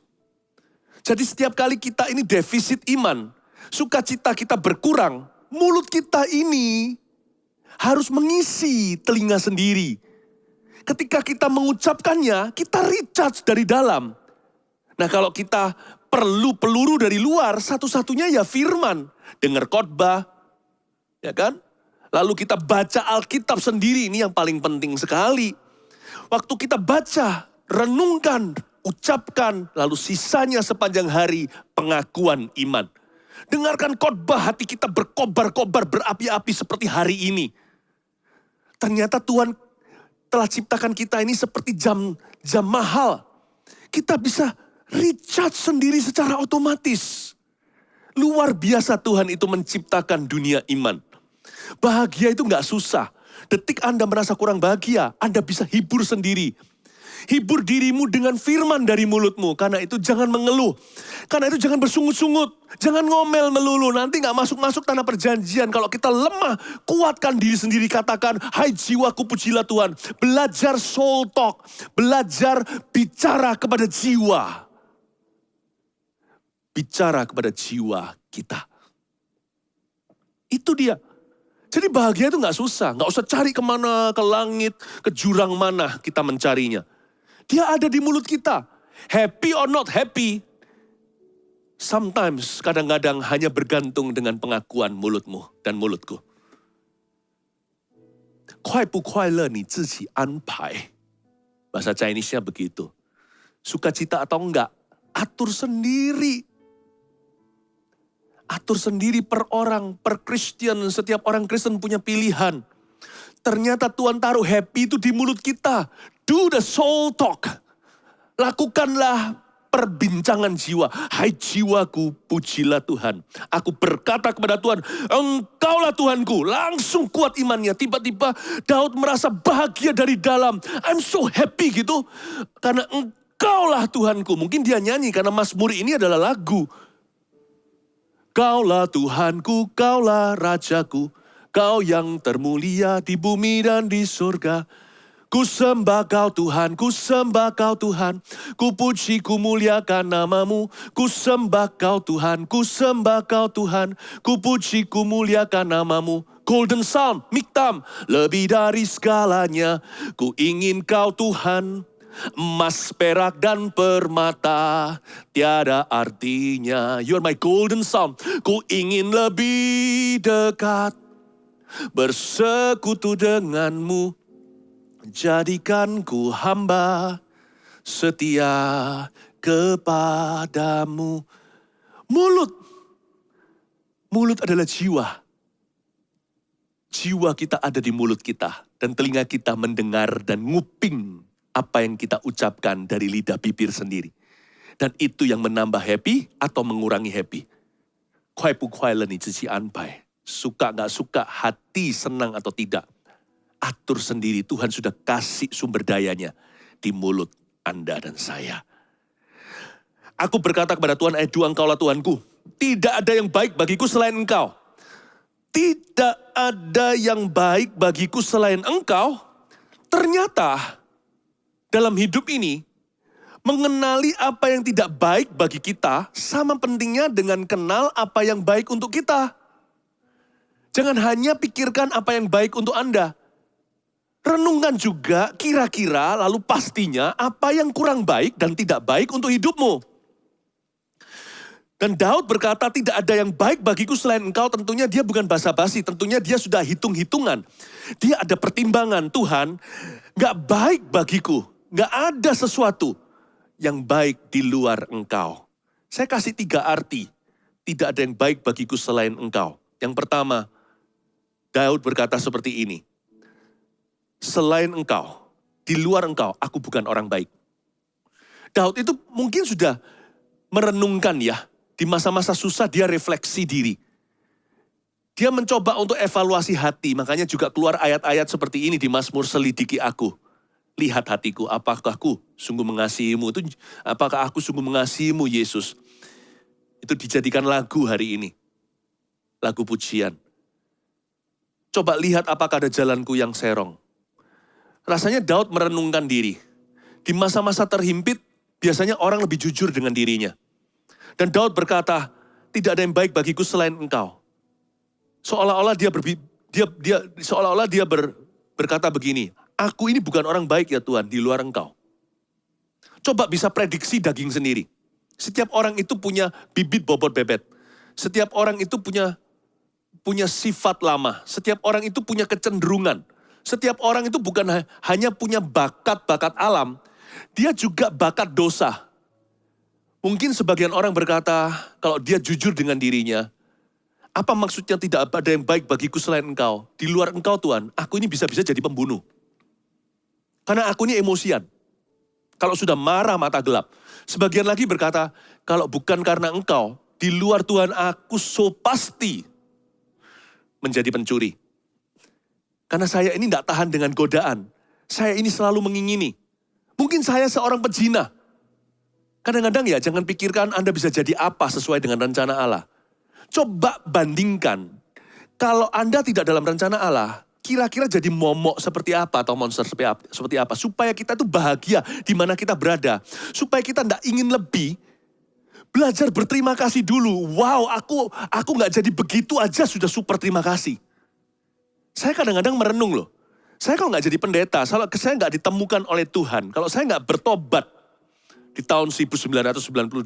Speaker 4: Jadi setiap kali kita ini defisit iman, sukacita kita berkurang, mulut kita ini harus mengisi telinga sendiri. Ketika kita mengucapkannya, kita recharge dari dalam. Nah kalau kita perlu peluru dari luar, satu-satunya ya firman. Dengar khotbah, ya kan? Lalu kita baca Alkitab sendiri, ini yang paling penting sekali. Waktu kita baca, renungkan, ucapkan, lalu sisanya sepanjang hari pengakuan iman. Dengarkan khotbah, hati kita berkobar-kobar, berapi-api seperti hari ini. Ternyata Tuhan telah ciptakan kita ini seperti jam mahal. Kita bisa recharge sendiri secara otomatis. Luar biasa Tuhan itu menciptakan dunia iman. Bahagia itu gak susah. Detik Anda merasa kurang bahagia, Anda bisa hibur sendiri. Hibur dirimu dengan firman dari mulutmu. Karena itu jangan mengeluh. Karena itu jangan bersungut-sungut. Jangan ngomel melulu. Nanti gak masuk-masuk tanah perjanjian. Kalau kita lemah, kuatkan diri sendiri. Katakan, hai jiwaku pujilah Tuhan. Belajar soul talk. Belajar bicara kepada jiwa. Bicara kepada jiwa kita. Itu dia. Jadi bahagia itu gak susah. Gak usah cari kemana, ke langit, ke jurang mana kita mencarinya. Dia ada di mulut kita. Happy or not happy. Sometimes, kadang-kadang hanya bergantung dengan pengakuan mulutmu dan mulutku. 快不快乐你自己安排. Bahasa Chinese-nya begitu. Sukacita atau enggak, atur sendiri. Atur sendiri per orang, per Kristen. Setiap orang Kristen punya pilihan. Ternyata Tuhan taruh happy itu di mulut kita. Do the soul talk. Lakukanlah perbincangan jiwa. Hai jiwaku, pujilah Tuhan. Aku berkata kepada Tuhan, Engkaulah Tuhanku. Langsung kuat imannya. Tiba-tiba Daud merasa bahagia dari dalam. I'm so happy gitu. Karena Engkaulah Tuhanku. Mungkin dia nyanyi karena Mazmur ini adalah lagu. Kaulah Tuhanku, Kaulah Rajaku. Kau yang termulia di bumi dan di surga. Ku sembah Kau Tuhan, ku sembah Kau Tuhan. Ku puji, ku muliakan namamu. Ku sembah Kau Tuhan, ku sembah Kau Tuhan. Ku puji, ku muliakan namamu. Golden Psalm, Miktam. Lebih dari segalanya, ku ingin Kau Tuhan. Emas, perak, dan permata tiada artinya. You are my golden psalm. Ku ingin lebih dekat, bersekutu denganmu. Jadikan ku hamba setia kepadamu. Mulut adalah jiwa. Jiwa kita ada di mulut kita. Dan telinga kita mendengar dan nguping apa yang kita ucapkan dari lidah bibir sendiri. Dan itu yang menambah happy atau mengurangi happy. Kuai pu kuai le ni ziqi anpai. Suka gak suka, hati senang atau tidak. Atur sendiri, Tuhan sudah kasih sumber dayanya di mulut Anda dan saya. Aku berkata kepada Tuhan, ayat 2, Engkaulah Tuhanku. Tidak ada yang baik bagiku selain Engkau. Tidak ada yang baik bagiku selain Engkau. Ternyata dalam hidup ini, mengenali apa yang tidak baik bagi kita sama pentingnya dengan kenal apa yang baik untuk kita. Jangan hanya pikirkan apa yang baik untuk Anda. Renungkan juga kira-kira lalu pastinya apa yang kurang baik dan tidak baik untuk hidupmu. Dan Daud berkata, tidak ada yang baik bagiku selain Engkau. Tentunya dia bukan basa-basi, tentunya dia sudah hitung-hitungan. Dia ada pertimbangan, Tuhan, gak baik bagiku. Gak ada sesuatu yang baik di luar Engkau. Saya kasih 3 arti. Tidak ada yang baik bagiku selain Engkau. Yang pertama, Daud berkata seperti ini. Selain Engkau, di luar Engkau, aku bukan orang baik. Daud itu mungkin sudah merenungkan ya. Di masa-masa susah dia refleksi diri. Dia mencoba untuk evaluasi hati. Makanya juga keluar ayat-ayat seperti ini di Mazmur, selidiki aku. Lihat hatiku, apakah aku sungguh mengasihimu. Apakah aku sungguh mengasihimu Yesus. Itu dijadikan lagu hari ini. Lagu pujian. Coba lihat apakah ada jalanku yang serong. Rasanya Daud merenungkan diri. Di masa-masa terhimpit, biasanya orang lebih jujur dengan dirinya. Dan Daud berkata, tidak ada yang baik bagiku selain Engkau. Seolah-olah dia berkata begini, aku ini bukan orang baik ya Tuhan, di luar Engkau. Coba bisa prediksi daging sendiri. Setiap orang itu punya bibit bobot bebet. Setiap orang itu punya sifat lama. Setiap orang itu punya kecenderungan. Setiap orang itu bukan hanya punya bakat-bakat alam, dia juga bakat dosa. Mungkin sebagian orang berkata, kalau dia jujur dengan dirinya, apa maksudnya tidak ada yang baik bagiku selain Engkau? Di luar Engkau Tuhan, aku ini bisa-bisa jadi pembunuh. Karena aku ini emosian. Kalau sudah marah mata gelap. Sebagian lagi berkata, kalau bukan karena Engkau, di luar Tuhan aku so pasti menjadi pencuri. Karena saya ini tidak tahan dengan godaan. Saya ini selalu mengingini. Mungkin saya seorang pezina. Kadang-kadang ya jangan pikirkan Anda bisa jadi apa sesuai dengan rencana Allah. Coba bandingkan. Kalau Anda tidak dalam rencana Allah, kira-kira jadi momok seperti apa atau monster seperti apa. Supaya kita tuh bahagia di mana kita berada. Supaya kita tidak ingin lebih. Belajar berterima kasih dulu. Wow, aku gak jadi begitu aja sudah super terima kasih. Saya kadang-kadang merenung loh. Saya kalau gak jadi pendeta, kalau saya gak ditemukan oleh Tuhan, kalau saya gak bertobat di tahun 1992,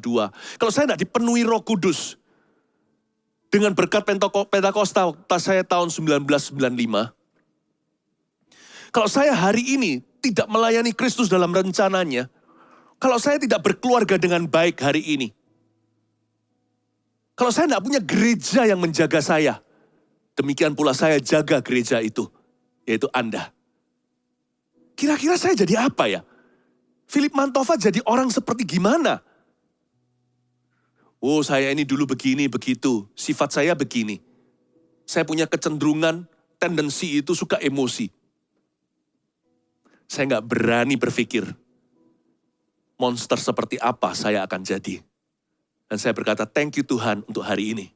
Speaker 4: kalau saya gak dipenuhi Roh Kudus, dengan berkat Pentakosta saya tahun 1995, kalau saya hari ini tidak melayani Kristus dalam rencananya, kalau saya tidak berkeluarga dengan baik hari ini, kalau saya tidak punya gereja yang menjaga saya, demikian pula saya jaga gereja itu, yaitu Anda. Kira-kira saya jadi apa ya? Philip Mantova jadi orang seperti gimana? Oh, saya ini dulu begini, begitu. Sifat saya begini. Saya punya kecenderungan, tendensi itu suka emosi. Saya nggak berani berpikir, monster seperti apa saya akan jadi. Dan saya berkata, thank you Tuhan untuk hari ini.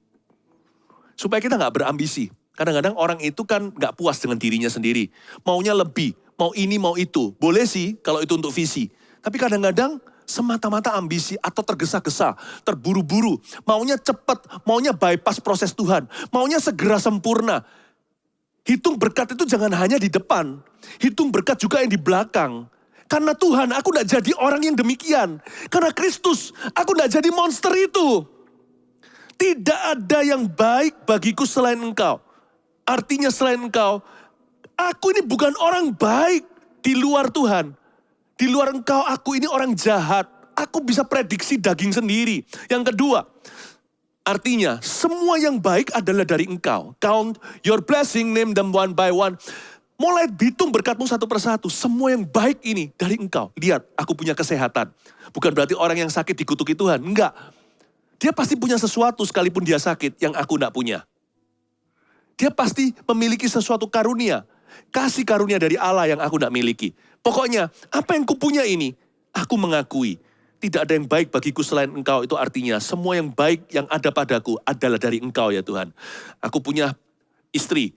Speaker 4: Supaya kita nggak berambisi. Kadang-kadang orang itu kan nggak puas dengan dirinya sendiri. Maunya lebih, mau ini, mau itu. Boleh sih kalau itu untuk visi. Tapi kadang-kadang semata-mata ambisi atau tergesa-gesa, terburu-buru. Maunya cepat, maunya bypass proses Tuhan. Maunya segera sempurna. Hitung berkat itu jangan hanya di depan. Hitung berkat juga yang di belakang. Karena Tuhan, aku tidak jadi orang yang demikian. Karena Kristus, aku tidak jadi monster itu. Tidak ada yang baik bagiku selain Engkau. Artinya selain Engkau, aku ini bukan orang baik di luar Tuhan. Di luar Engkau, aku ini orang jahat. Aku bisa prediksi daging sendiri. Yang kedua, artinya semua yang baik adalah dari Engkau. Count your blessing, name them one by one. Mulai hitung berkatmu satu persatu. Semua yang baik ini dari Engkau. Lihat, aku punya kesehatan. Bukan berarti orang yang sakit dikutuki Tuhan. Enggak. Dia pasti punya sesuatu sekalipun dia sakit yang aku enggak punya. Dia pasti memiliki sesuatu karunia. Kasih karunia dari Allah yang aku enggak miliki. Pokoknya, apa yang kupunya ini, aku mengakui. Tidak ada yang baik bagiku selain Engkau. Itu artinya semua yang baik yang ada padaku adalah dari Engkau ya Tuhan. Aku punya istri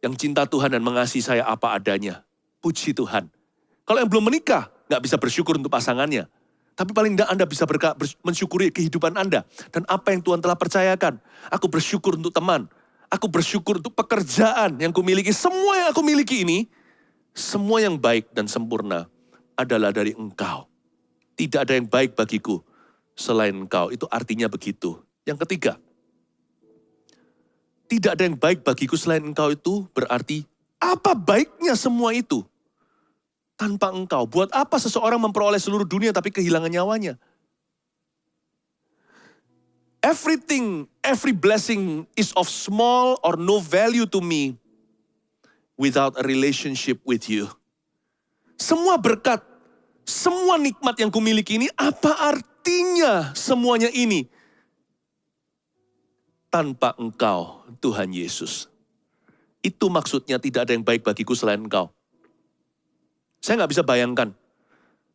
Speaker 4: yang cinta Tuhan dan mengasihi saya apa adanya. Puji Tuhan. Kalau yang belum menikah, nggak bisa bersyukur untuk pasangannya. Tapi paling tidak Anda bisa mensyukuri kehidupan Anda. Dan apa yang Tuhan telah percayakan. Aku bersyukur untuk teman. Aku bersyukur untuk pekerjaan yang kumiliki. Semua yang aku miliki ini, semua yang baik dan sempurna adalah dari Engkau. Tidak ada yang baik bagiku selain Engkau. Itu artinya begitu. Yang ketiga, tidak ada yang baik bagiku selain Engkau itu berarti apa baiknya semua itu tanpa Engkau? Buat apa seseorang memperoleh seluruh dunia tapi kehilangan nyawanya? Every blessing is of small or no value to me without a relationship with you. Semua berkat, semua nikmat yang kumiliki ini, apa artinya semuanya ini tanpa Engkau, Tuhan Yesus? Itu maksudnya tidak ada yang baik bagiku selain Engkau. Saya nggak bisa bayangkan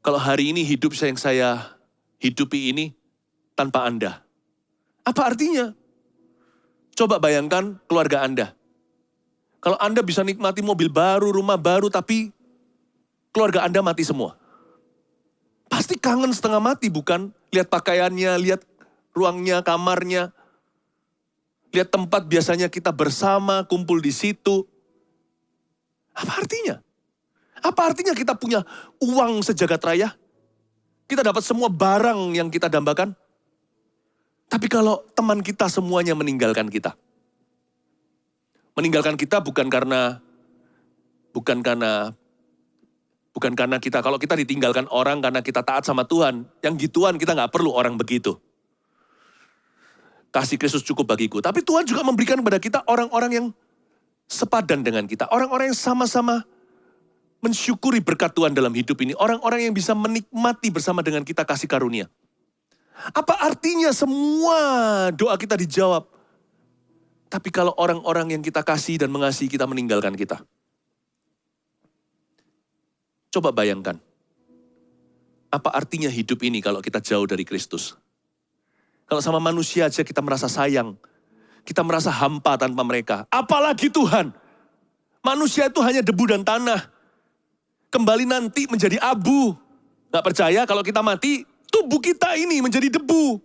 Speaker 4: kalau hari ini hidup yang saya hidupi ini tanpa Anda. Apa artinya? Coba bayangkan keluarga Anda. Kalau Anda bisa nikmati mobil baru, rumah baru, tapi keluarga Anda mati semua. Pasti kangen setengah mati, bukan? Lihat pakaiannya, lihat ruangnya, kamarnya. Lihat tempat biasanya kita bersama, kumpul di situ. Apa artinya? Apa artinya kita punya uang sejagat raya? Kita dapat semua barang yang kita dambakan. Tapi kalau teman kita semuanya meninggalkan kita. Meninggalkan kita bukan karena kita, kalau kita ditinggalkan orang karena kita taat sama Tuhan. Yang gituan kita nggak perlu orang begitu. Kasih Kristus cukup bagiku. Tapi Tuhan juga memberikan kepada kita orang-orang yang sepadan dengan kita. Orang-orang yang sama-sama mensyukuri berkat Tuhan dalam hidup ini. Orang-orang yang bisa menikmati bersama dengan kita kasih karunia. Apa artinya semua doa kita dijawab? Tapi kalau orang-orang yang kita kasih dan mengasihi kita meninggalkan kita. Coba bayangkan. Apa artinya hidup ini kalau kita jauh dari Kristus? Kalau sama manusia aja kita merasa sayang. Kita merasa hampa tanpa mereka. Apalagi Tuhan. Manusia itu hanya debu dan tanah. Kembali nanti menjadi abu. Gak percaya kalau kita mati, tubuh kita ini menjadi debu.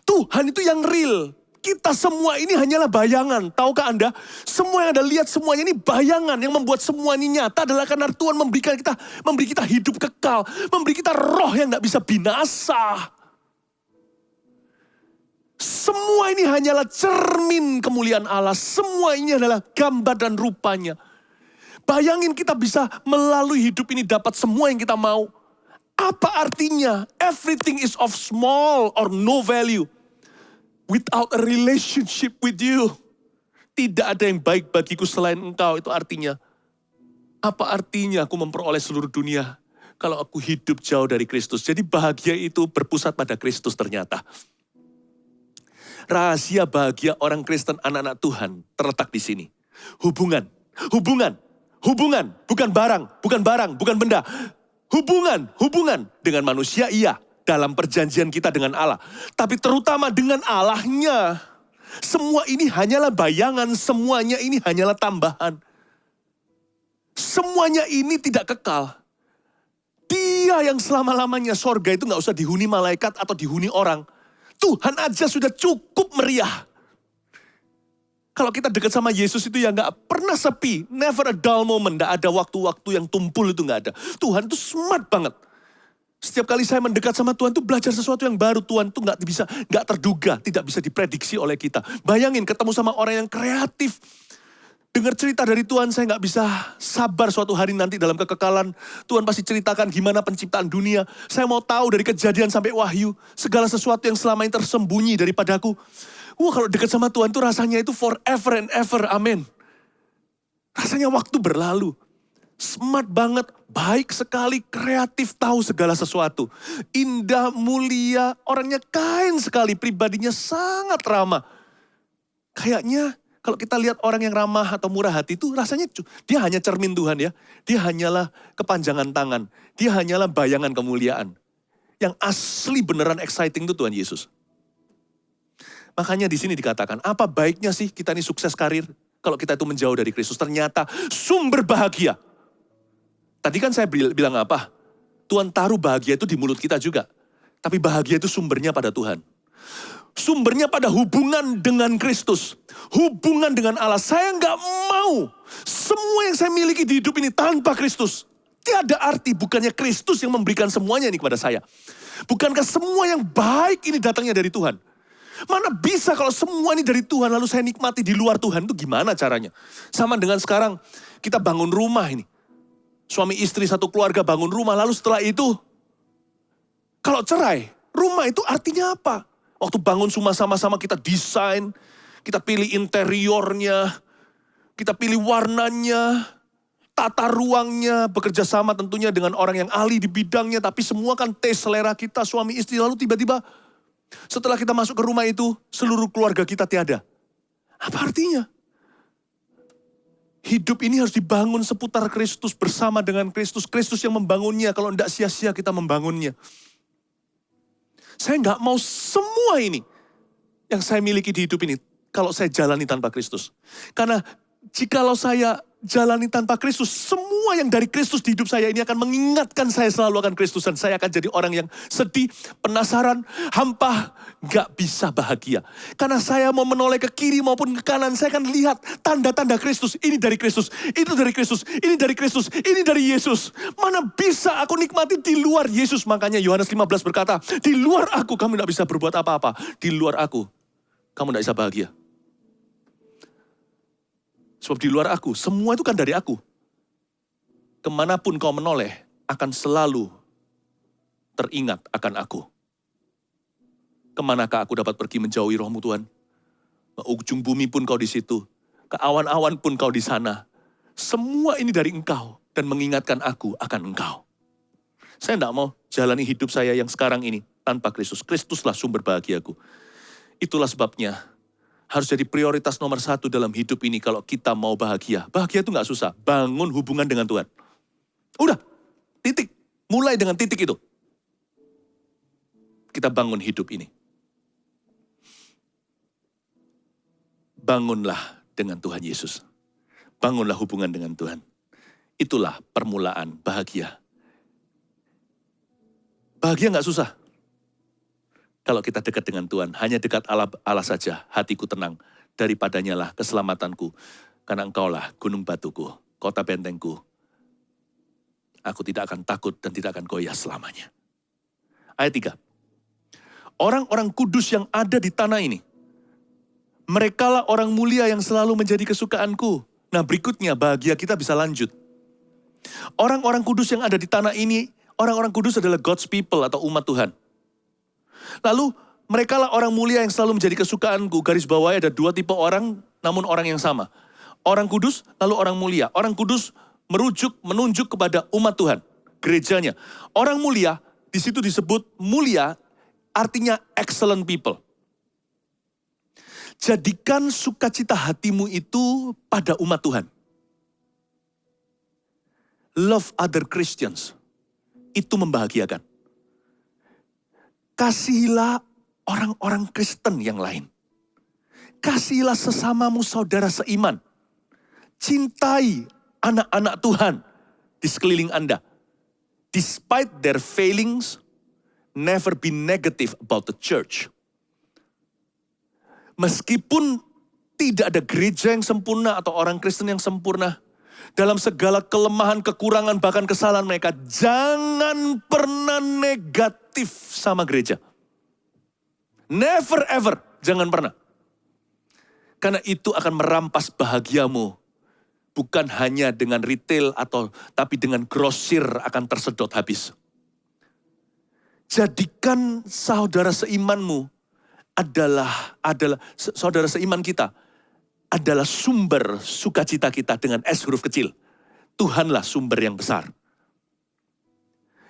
Speaker 4: Tuhan itu yang real. Kita semua ini hanyalah bayangan. Tahukah Anda? Semua yang Anda lihat semuanya ini bayangan. Yang membuat semua ini nyata adalah karena Tuhan memberi kita hidup kekal. Memberi kita roh yang gak bisa binasa. Semua ini hanyalah cermin kemuliaan Allah. Semua ini adalah gambar dan rupanya. Bayangin kita bisa melalui hidup ini dapat semua yang kita mau. Apa artinya? Everything is of small or no value. Without a relationship with you. Tidak ada yang baik bagiku selain Engkau. Itu artinya, apa artinya aku memperoleh seluruh dunia kalau aku hidup jauh dari Kristus? Jadi bahagia itu berpusat pada Kristus ternyata. Rahasia bahagia orang Kristen, anak-anak Tuhan terletak di sini. Hubungan. Bukan barang, bukan benda. Hubungan dengan manusia iya. Dalam perjanjian kita dengan Allah. Tapi terutama dengan Allahnya. Semua ini hanyalah bayangan, semuanya ini hanyalah tambahan. Semuanya ini tidak kekal. Dia yang selama-lamanya sorga itu gak usah dihuni malaikat atau dihuni orang. Tuhan aja sudah cukup meriah. Kalau kita dekat sama Yesus itu ya gak pernah sepi. Never a dull moment. Gak ada waktu-waktu yang tumpul itu gak ada. Tuhan itu smart banget. Setiap kali saya mendekat sama Tuhan tuh belajar sesuatu yang baru. Tuhan tuh gak terduga, tidak bisa diprediksi oleh kita. Bayangin ketemu sama orang yang kreatif. Dengar cerita dari Tuhan, saya gak bisa sabar suatu hari nanti dalam kekekalan. Tuhan pasti ceritakan gimana penciptaan dunia. Saya mau tahu dari Kejadian sampai Wahyu. Segala sesuatu yang selama ini tersembunyi daripadaku. Wah, kalau dekat sama Tuhan tuh rasanya itu forever and ever, amin. Rasanya waktu berlalu. Smart banget, baik sekali, kreatif, tahu segala sesuatu. Indah, mulia, orangnya kain sekali, pribadinya sangat ramah. Kayaknya kalau kita lihat orang yang ramah atau murah hati itu rasanya dia hanya cermin Tuhan ya. Dia hanyalah kepanjangan tangan. Dia hanyalah bayangan kemuliaan. Yang asli beneran exciting itu Tuhan Yesus. Makanya di sini dikatakan, apa baiknya sih kita ini sukses karir kalau kita itu menjauh dari Kristus? Ternyata sumber bahagia. Tadi kan saya bilang apa? Tuhan taruh bahagia itu di mulut kita juga. Tapi bahagia itu sumbernya pada Tuhan. Sumbernya pada hubungan dengan Kristus. Hubungan dengan Allah. Saya nggak mau semua yang saya miliki di hidup ini tanpa Kristus. Tiada arti, bukannya Kristus yang memberikan semuanya ini kepada saya. Bukankah semua yang baik ini datangnya dari Tuhan? Mana bisa kalau semua ini dari Tuhan lalu saya nikmati di luar Tuhan, itu gimana caranya? Sama dengan sekarang kita bangun rumah ini. Suami istri satu keluarga bangun rumah, lalu setelah itu kalau cerai, rumah itu artinya apa? Waktu bangun sama-sama kita desain, kita pilih interiornya, kita pilih warnanya, tata ruangnya, bekerja sama tentunya dengan orang yang ahli di bidangnya, tapi semua kan tes selera kita suami istri, lalu tiba-tiba setelah kita masuk ke rumah itu, seluruh keluarga kita tiada. Apa artinya? Hidup ini harus dibangun seputar Kristus, bersama dengan Kristus. Kristus yang membangunnya, kalau tidak sia-sia kita membangunnya. Saya nggak mau semua ini yang saya miliki di hidup ini, kalau saya jalani tanpa Kristus. Karena jikalau saya jalani tanpa Kristus, semua yang dari Kristus di hidup saya ini akan mengingatkan saya selalu akan Kristus. Dan saya akan jadi orang yang sedih, penasaran, hampa, gak bisa bahagia. Karena saya mau menoleh ke kiri maupun ke kanan, saya akan lihat tanda-tanda Kristus. Ini dari Kristus, itu dari Kristus, ini dari Kristus, ini dari Yesus. Mana bisa aku nikmati di luar Yesus. Makanya Yohanes 15 berkata, di luar aku kamu gak bisa berbuat apa-apa. Di luar aku, kamu gak bisa bahagia. Sebab di luar aku, semua itu kan dari aku. Kemanapun kau menoleh, akan selalu teringat akan aku. Kemanakah aku dapat pergi menjauhi rohmu Tuhan? Ke ujung bumi pun kau di situ. Ke awan-awan pun kau di sana. Semua ini dari engkau. Dan mengingatkan aku akan engkau. Saya tidak mau jalani hidup saya yang sekarang ini tanpa Kristus. Kristuslah sumber bahagiaku. Itulah sebabnya harus jadi prioritas nomor 1 dalam hidup ini kalau kita mau bahagia. Bahagia itu gak susah. Bangun hubungan dengan Tuhan. Udah, titik. Mulai dengan titik itu. Kita bangun hidup ini. Bangunlah dengan Tuhan Yesus. Bangunlah hubungan dengan Tuhan. Itulah permulaan bahagia. Bahagia gak susah. Kalau kita dekat dengan Tuhan, hanya dekat Allah saja, hatiku tenang. Daripadanya lah keselamatanku. Karena engkaulah gunung batuku, kota bentengku. Aku tidak akan takut dan tidak akan goyah selamanya. Ayat 3. Orang-orang kudus yang ada di tanah ini, merekalah orang mulia yang selalu menjadi kesukaanku. Nah berikutnya bahagia kita bisa lanjut. Orang-orang kudus yang ada di tanah ini, orang-orang kudus adalah God's people atau umat Tuhan. Lalu merekalah orang mulia yang selalu menjadi kesukaanku. Garis bawahnya ada 2 tipe orang, namun orang yang sama. Orang kudus, lalu orang mulia. Orang kudus menunjuk kepada umat Tuhan, gerejanya. Orang mulia, di situ disebut mulia, artinya excellent people. Jadikan sukacita hatimu itu pada umat Tuhan. Love other Christians. Itu membahagiakan. Kasihilah orang-orang Kristen yang lain. Kasihilah sesamamu saudara seiman. Cintai anak-anak Tuhan di sekeliling Anda. Despite their failings, never be negative about the church. Meskipun Tidak ada gereja yang sempurna atau orang Kristen yang sempurna. Dalam segala kelemahan, kekurangan, bahkan kesalahan mereka, jangan pernah negatif sama gereja. Never ever, jangan pernah. Karena itu akan merampas bahagiamu. Bukan hanya dengan retail tapi dengan grosir akan tersedot habis. Jadikan saudara seimanmu adalah saudara seiman kita adalah sumber sukacita kita dengan S huruf kecil. Tuhanlah sumber yang besar.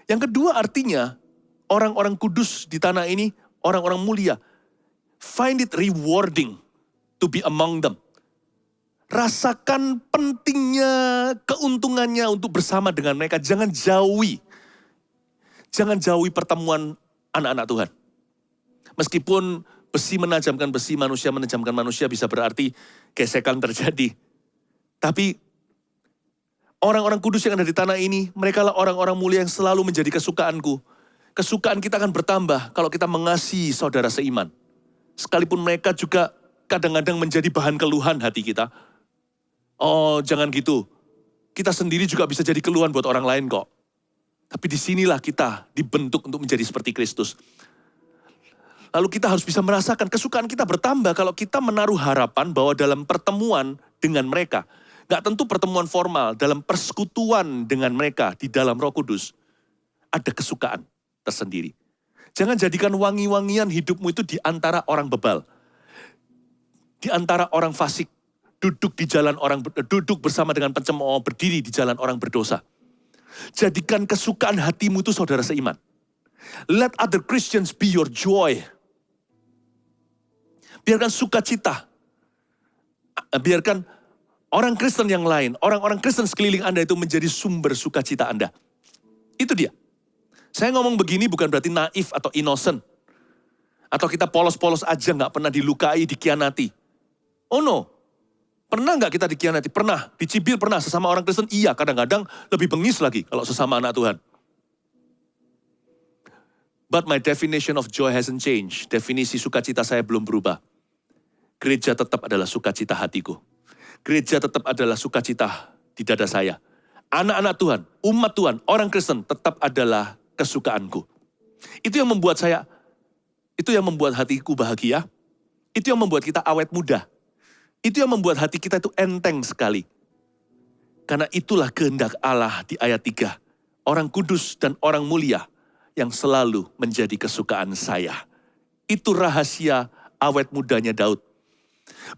Speaker 4: Yang kedua artinya, orang-orang kudus di tanah ini, orang-orang mulia, find it rewarding to be among them. Rasakan pentingnya, keuntungannya untuk bersama dengan mereka. Jangan jauhi pertemuan anak-anak Tuhan. Meskipun besi menajamkan besi, manusia menajamkan manusia, bisa berarti gesekan terjadi. Tapi orang-orang kudus yang ada di tanah ini, mereka lah orang-orang mulia yang selalu menjadi kesukaanku. Kesukaan kita akan bertambah kalau kita mengasihi saudara seiman. Sekalipun mereka juga kadang-kadang menjadi bahan keluhan hati kita. Oh, jangan gitu. Kita sendiri juga bisa jadi keluhan buat orang lain kok. Tapi disinilah kita dibentuk untuk menjadi seperti Kristus. Lalu kita harus bisa merasakan kesukaan kita bertambah kalau kita menaruh harapan bahwa dalam pertemuan dengan mereka, gak tentu pertemuan formal, dalam persekutuan dengan mereka di dalam Roh Kudus, ada kesukaan tersendiri. Jangan jadikan wangi-wangian hidupmu itu di antara orang bebal, di antara orang fasik, duduk bersama dengan pencemooh, berdiri di jalan orang berdosa. Jadikan kesukaan hatimu itu saudara seiman. Let other Christians be your joy. Biarkan sukacita. Biarkan orang Kristen yang lain, orang-orang Kristen sekeliling Anda itu menjadi sumber sukacita Anda. Itu dia. Saya ngomong begini bukan berarti naif atau innocent. Atau kita polos-polos aja gak pernah dilukai, dikhianati. Oh no. Pernah gak kita dikhianati? Pernah. Dicibir pernah. Sesama orang Kristen? Iya. Kadang-kadang lebih bengis lagi kalau sesama anak Tuhan. But my definition of joy hasn't changed. Definisi sukacita saya belum berubah. Gereja tetap adalah sukacita hatiku. Gereja tetap adalah sukacita di dada saya. Anak-anak Tuhan, umat Tuhan, orang Kristen tetap adalah kesukaanku. Itu yang membuat hatiku bahagia. Itu yang membuat kita awet muda. Itu yang membuat hati kita itu enteng sekali. Karena itulah kehendak Allah di ayat 3. Orang kudus dan orang mulia yang selalu menjadi kesukaan saya. Itu rahasia awet mudanya Daud.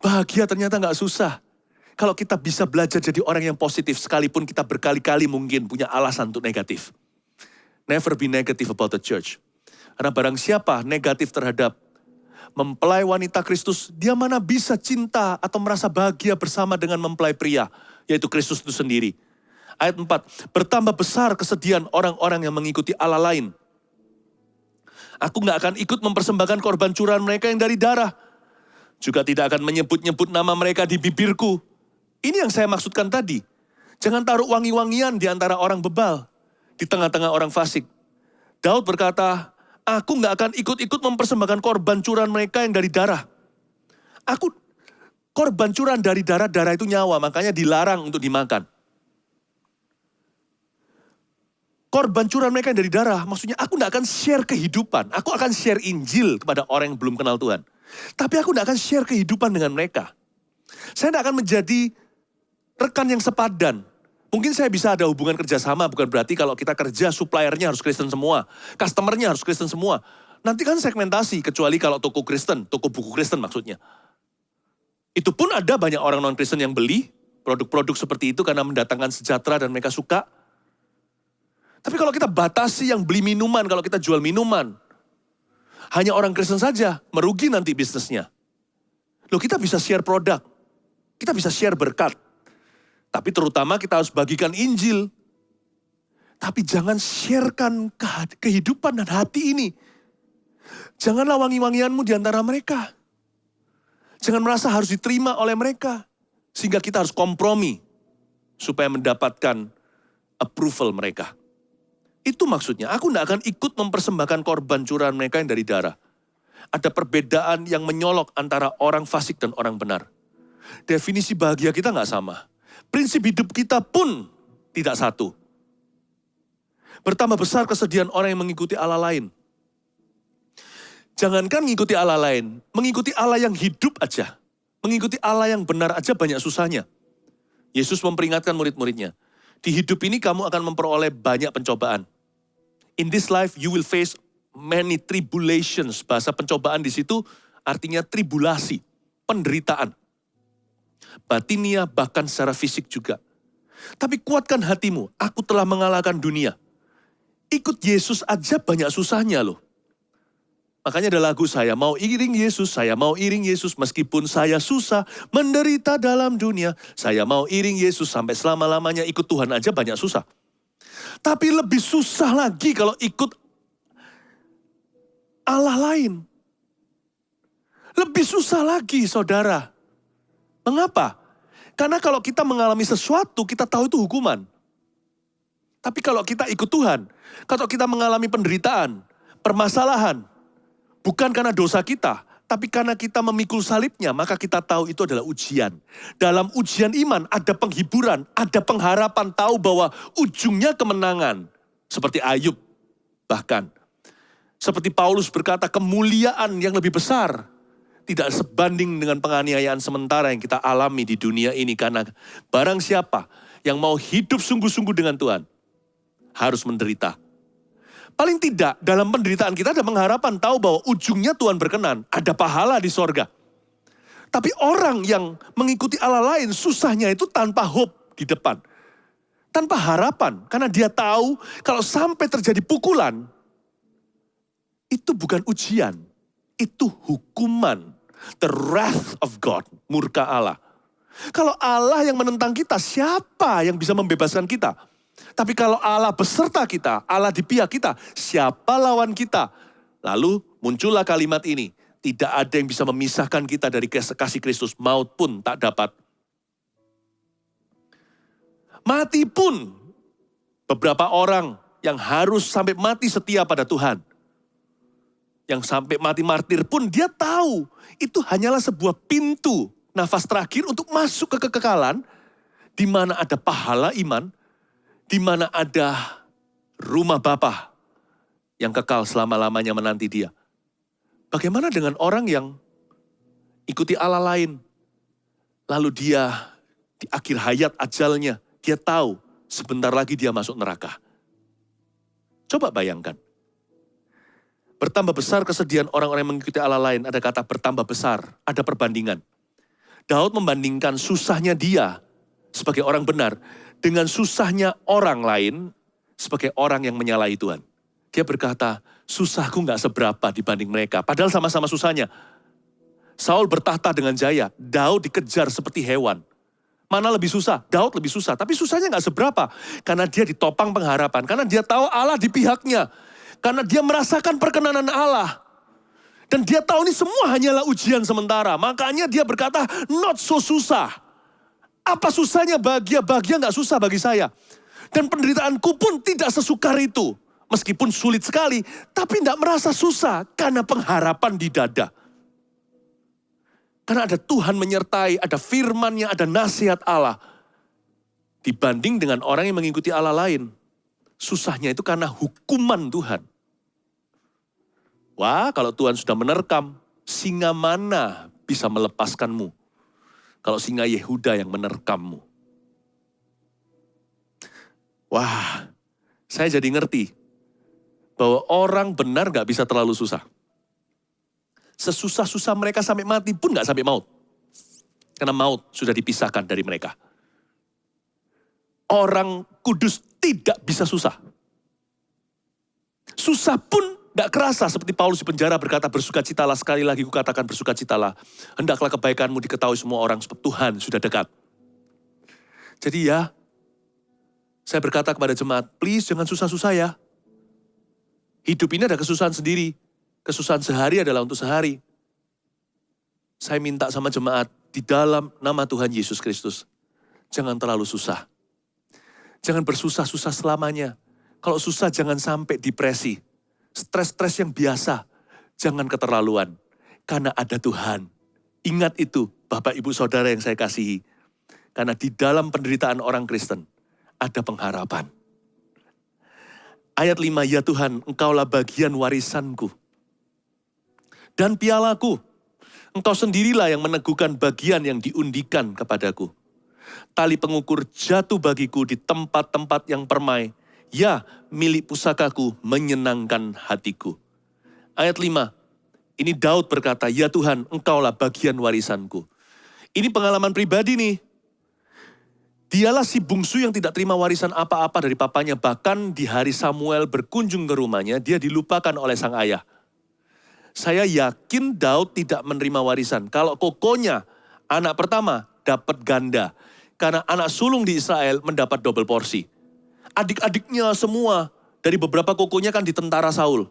Speaker 4: Bahagia ternyata gak susah. Kalau kita bisa belajar jadi orang yang positif, sekalipun kita berkali-kali mungkin punya alasan untuk negatif. Never be negative about the church. Karena barang siapa negatif terhadap mempelai wanita Kristus, dia mana bisa cinta atau merasa bahagia bersama dengan mempelai pria, yaitu Kristus itu sendiri. Ayat 4, bertambah besar kesedihan orang-orang yang mengikuti Allah lain. Aku gak akan ikut mempersembahkan korban curahan mereka yang dari darah. Juga tidak akan menyebut-nyebut nama mereka di bibirku. Ini yang saya maksudkan tadi. Jangan taruh wangi-wangian di antara orang bebal, di tengah-tengah orang fasik. Daud berkata, aku gak akan ikut-ikut mempersembahkan korban curahan mereka yang dari darah. Korban curahan dari darah itu nyawa, makanya dilarang untuk dimakan. Korban curahan mereka yang dari darah, maksudnya aku gak akan share kehidupan. Aku akan share Injil kepada orang yang belum kenal Tuhan. Tapi aku gak akan share kehidupan dengan mereka. Saya gak akan menjadi rekan yang sepadan. Mungkin saya bisa ada hubungan kerjasama, bukan berarti kalau kita kerja suppliernya harus Kristen semua. Customernya harus Kristen semua. Nanti kan segmentasi, kecuali kalau toko Kristen, toko buku Kristen maksudnya. Itu pun ada banyak orang non-Kristen yang beli produk-produk seperti itu karena mendatangkan sejahtera dan mereka suka. Tapi kalau kita batasi yang beli minuman, kalau kita jual minuman, hanya orang Kristen saja, merugi nanti bisnisnya. Loh, kita bisa share produk, kita bisa share berkat. Tapi terutama kita harus bagikan Injil. Tapi jangan sharekan kehidupan dan hati ini. Janganlah wangi-wangianmu di antara mereka. Jangan merasa harus diterima oleh mereka. Sehingga kita harus kompromi supaya mendapatkan approval mereka. Itu maksudnya, aku tidak akan ikut mempersembahkan korban curahan mereka yang dari darah. Ada perbedaan yang menyolok antara orang fasik dan orang benar. Definisi bahagia kita nggak sama. Prinsip hidup kita pun tidak satu. Bertambah besar kesedihan orang yang mengikuti Allah lain. Jangankan mengikuti Allah lain, mengikuti Allah yang hidup aja. Mengikuti Allah yang benar aja banyak susahnya. Yesus memperingatkan murid-muridnya, di hidup ini kamu akan memperoleh banyak pencobaan. In this life you will face many tribulations. Bahasa pencobaan di situ artinya tribulasi, penderitaan. Batinia bahkan secara fisik juga. Tapi kuatkan hatimu, aku telah mengalahkan dunia. Ikut Yesus aja banyak susahnya loh. Makanya ada lagu saya mau iring Yesus meskipun saya susah menderita dalam dunia. Saya mau iring Yesus sampai selama-lamanya, ikut Tuhan aja banyak susah. Tapi lebih susah lagi kalau ikut Allah lain. Lebih susah lagi saudara. Mengapa? Karena kalau kita mengalami sesuatu kita tahu itu hukuman. Tapi kalau kita ikut Tuhan, kalau kita mengalami penderitaan, permasalahan, bukan karena dosa kita, tapi karena kita memikul salibnya, maka kita tahu itu adalah ujian. Dalam ujian iman ada penghiburan, ada pengharapan, tahu bahwa ujungnya kemenangan. Seperti Ayub, bahkan. Seperti Paulus berkata, kemuliaan yang lebih besar tidak sebanding dengan penganiayaan sementara yang kita alami di dunia ini. Karena barang siapa yang mau hidup sungguh-sungguh dengan Tuhan, harus menderita. Paling tidak dalam penderitaan kita ada pengharapan, tahu bahwa ujungnya Tuhan berkenan, ada pahala di sorga. Tapi orang yang mengikuti Allah lain susahnya itu tanpa hope di depan. Tanpa harapan, karena dia tahu kalau sampai terjadi pukulan, itu bukan ujian, itu hukuman. The wrath of God, murka Allah. Kalau Allah yang menentang kita, siapa yang bisa membebaskan kita? Tapi kalau Allah beserta kita, Allah di pihak kita, siapa lawan kita? Lalu muncullah kalimat ini, tidak ada yang bisa memisahkan kita dari kasih Kristus, maut pun tak dapat. Mati pun, beberapa orang yang harus sampai mati setia pada Tuhan, yang sampai mati martir pun dia tahu, itu hanyalah sebuah pintu, nafas terakhir untuk masuk ke kekekalan, di mana ada pahala iman, di mana ada rumah Bapa yang kekal selama-lamanya menanti dia. Bagaimana dengan orang yang ikuti Allah lain, lalu dia di akhir hayat ajalnya, dia tahu sebentar lagi dia masuk neraka. Coba bayangkan. Bertambah besar kesedihan orang-orang yang mengikuti Allah lain, ada kata bertambah besar, ada perbandingan. Daud membandingkan susahnya dia sebagai orang benar dengan susahnya orang lain sebagai orang yang menyalahi Tuhan. Dia berkata, susahku gak seberapa dibanding mereka. Padahal sama-sama susahnya. Saul bertahta dengan jaya, Daud dikejar seperti hewan. Mana lebih susah? Daud lebih susah, tapi susahnya gak seberapa. Karena dia ditopang pengharapan, karena dia tahu Allah di pihaknya. Karena dia merasakan perkenanan Allah. Dan dia tahu ini semua hanyalah ujian sementara. Makanya dia berkata, not so susah. Apa susahnya bahagia? Bahagia gak susah bagi saya. Dan penderitaanku pun tidak sesukar itu. Meskipun sulit sekali, tapi tidak merasa susah. Karena pengharapan di dada. Karena ada Tuhan menyertai, ada firman-Nya, ada nasihat Allah. Dibanding dengan orang yang mengikuti Allah lain. Susahnya itu karena hukuman Tuhan. Wah, kalau Tuhan sudah menerkam, singa mana bisa melepaskanmu? Kalau singa Yehuda yang menerkammu. Wah, saya jadi ngerti bahwa orang benar gak bisa terlalu susah. Sesusah-susah mereka sampai mati pun gak sampai maut. Karena maut sudah dipisahkan dari mereka. Orang kudus tidak bisa susah. Susah pun gak kerasa seperti Paulus di penjara berkata bersukacitalah, sekali lagi kukatakan bersukacitalah. Hendaklah kebaikanmu diketahui semua orang sebab Tuhan sudah dekat. Jadi ya, saya berkata kepada jemaat, please jangan susah-susah ya. Hidup ini ada kesusahan sendiri. Kesusahan sehari adalah untuk sehari. Saya minta sama jemaat, di dalam nama Tuhan Yesus Kristus, jangan terlalu susah. Jangan bersusah-susah selamanya. Kalau susah jangan sampai depresi. Stres-stres yang biasa, jangan keterlaluan. Karena ada Tuhan. Ingat itu, Bapak, Ibu, Saudara yang saya kasihi. Karena di dalam penderitaan orang Kristen ada pengharapan. Ayat 5, ya Tuhan, Engkaulah bagian warisanku dan pialaku. Engkau sendirilah yang meneguhkan bagian yang diundikan kepadaku. Tali pengukur jatuh bagiku di tempat-tempat yang permai. Ya, milik pusakaku menyenangkan hatiku. Ayat 5, ini Daud berkata, ya Tuhan, Engkaulah bagian warisanku. Ini pengalaman pribadi nih. Dialah si bungsu yang tidak terima warisan apa-apa dari papanya. Bahkan di hari Samuel berkunjung ke rumahnya, dia dilupakan oleh sang ayah. Saya yakin Daud tidak menerima warisan. Kalau kokonya, anak pertama dapat ganda. Karena anak sulung di Israel mendapat double porsi. Adik-adiknya semua, dari beberapa kokonya kan di tentara Saul.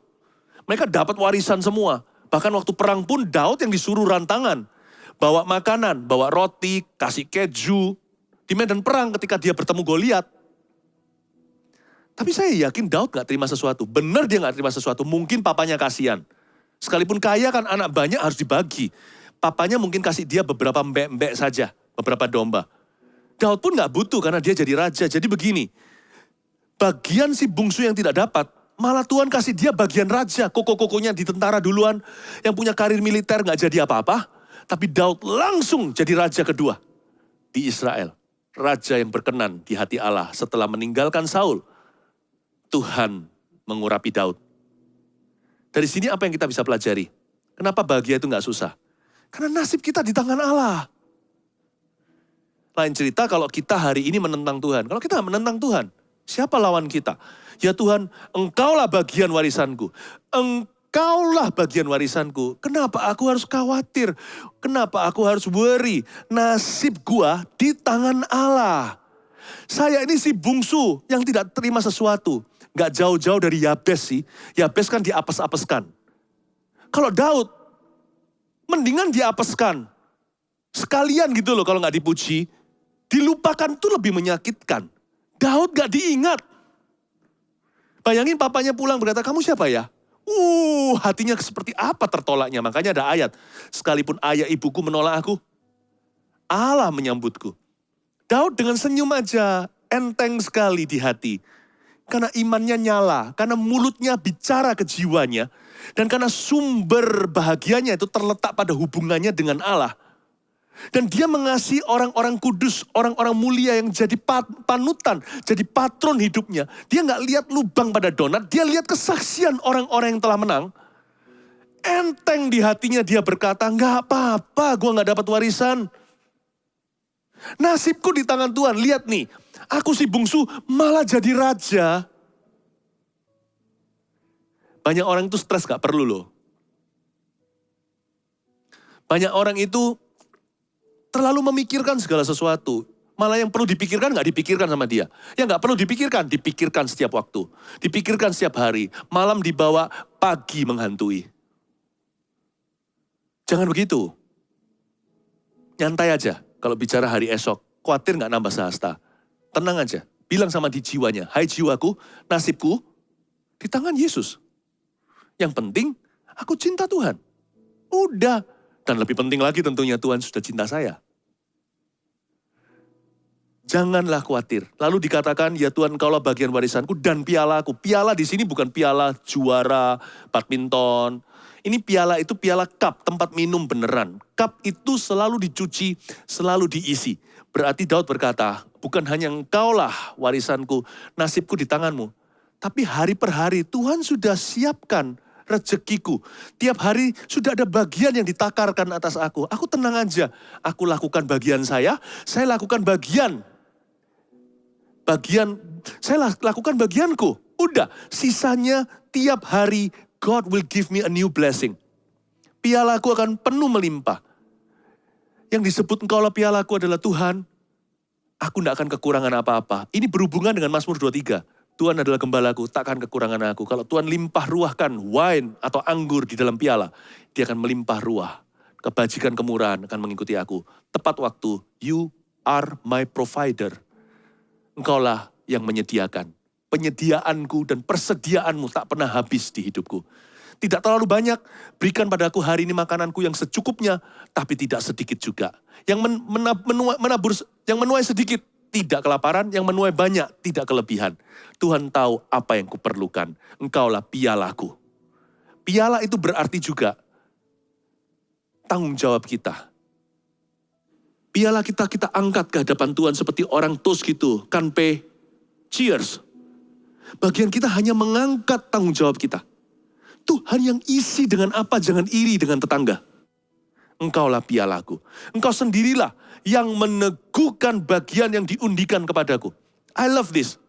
Speaker 4: Mereka dapat warisan semua. Bahkan waktu perang pun Daud yang disuruh rantangan. Bawa makanan, bawa roti, kasih keju. Di medan perang ketika dia bertemu Goliat. Tapi saya yakin Daud gak terima sesuatu. Benar dia gak terima sesuatu. Mungkin papanya kasihan. Sekalipun kaya kan anak banyak harus dibagi. Papanya mungkin kasih dia beberapa mbek-mbek saja. Beberapa domba. Daud pun gak butuh karena dia jadi raja. Jadi begini. Bagian si bungsu yang tidak dapat. Malah Tuhan kasih dia bagian raja. Koko-kokonya di tentara duluan. Yang punya karir militer gak jadi apa-apa. Tapi Daud langsung jadi raja kedua. Di Israel. Raja yang berkenan di hati Allah setelah meninggalkan Saul. Tuhan mengurapi Daud. Dari sini apa yang kita bisa pelajari? Kenapa bahagia itu gak susah? Karena nasib kita di tangan Allah. Lain cerita kalau kita hari ini menentang Tuhan. Kalau kita menentang Tuhan, siapa lawan kita? Ya Tuhan, Engkaulah bagian warisanku. Engkaulah bagian warisanku. Kenapa aku harus khawatir? Kenapa aku harus worry? Nasib gua di tangan Allah. Saya ini si bungsu yang tidak terima sesuatu. Gak jauh-jauh dari Yabes sih. Yabes kan diapes-apeskan. Kalau Daud, mendingan diapeskan. Sekalian gitu loh kalau gak dipuji. Dilupakan tuh lebih menyakitkan. Daud gak diingat. Bayangin papanya pulang berkata, kamu siapa ya? Hatinya seperti apa tertolaknya. Makanya ada ayat. Sekalipun ayah ibuku menolak aku, Allah menyambutku. Daud dengan senyum aja, enteng sekali di hati. Karena imannya nyala, karena mulutnya bicara ke jiwanya. Dan karena sumber bahagianya itu terletak pada hubungannya dengan Allah. Dan dia mengasihi orang-orang kudus, orang-orang mulia yang jadi panutan, jadi patron hidupnya. Dia gak lihat lubang pada donat, dia lihat kesaksian orang-orang yang telah menang. Enteng di hatinya dia berkata, gak apa-apa gue gak dapat warisan. Nasibku di tangan Tuhan, lihat nih. Aku si bungsu malah jadi raja. Banyak orang itu stres gak perlu loh. Banyak orang itu terlalu memikirkan segala sesuatu. Malah yang perlu dipikirkan gak dipikirkan sama dia. Yang gak perlu dipikirkan, dipikirkan setiap waktu. Dipikirkan setiap hari. Malam dibawa, pagi menghantui. Jangan begitu. Nyantai aja kalau bicara hari esok. Khawatir gak nambah sehasta. Tenang aja. Bilang sama di jiwanya, hai jiwaku, nasibku di tangan Yesus. Yang penting, aku cinta Tuhan. Udah. Dan lebih penting lagi tentunya Tuhan sudah cinta saya. Janganlah khawatir. Lalu dikatakan, ya Tuhan Engkaulah bagian warisanku dan pialaku. Piala di sini bukan piala juara, badminton. Ini piala itu piala cup, tempat minum beneran. Cup itu selalu dicuci, selalu diisi. Berarti Daud berkata, bukan hanya Engkaulah warisanku, nasibku di tanganmu. Tapi hari per hari Tuhan sudah siapkan rezekiku. Tiap hari sudah ada bagian yang ditakarkan atas aku. Aku tenang aja. Aku lakukan bagian saya lakukan saya lakukan bagianku. Udah, sisanya tiap hari God will give me a new blessing. Pialaku akan penuh melimpah. Yang disebut Engkaulah pialaku adalah Tuhan, aku tidak akan kekurangan apa-apa. Ini berhubungan dengan Mazmur 23. Tuhan adalah gembalaku, takkan kekurangan aku. Kalau Tuhan limpah ruahkan wine atau anggur di dalam piala, dia akan melimpah ruah. Kebajikan kemurahan akan mengikuti aku. Tepat waktu, you are my provider. Engkaulah yang menyediakan. Penyediaanku dan persediaanmu tak pernah habis di hidupku. Tidak terlalu banyak, berikan padaku hari ini makananku yang secukupnya, tapi tidak sedikit juga. Yang menuai sedikit, tidak kelaparan, yang menuai banyak, tidak kelebihan. Tuhan tahu apa yang kuperlukan, engkaulah pialaku. Piala itu berarti juga tanggung jawab kita. Piala kita angkat ke hadapan Tuhan seperti orang toast gitu, kanpe, cheers. Bagian kita hanya mengangkat tanggung jawab kita. Tuhan yang isi dengan apa, jangan iri dengan tetangga. Engkaulah pialaku. Engkau sendirilah yang meneguhkan bagian yang diundikan kepadaku. I love this.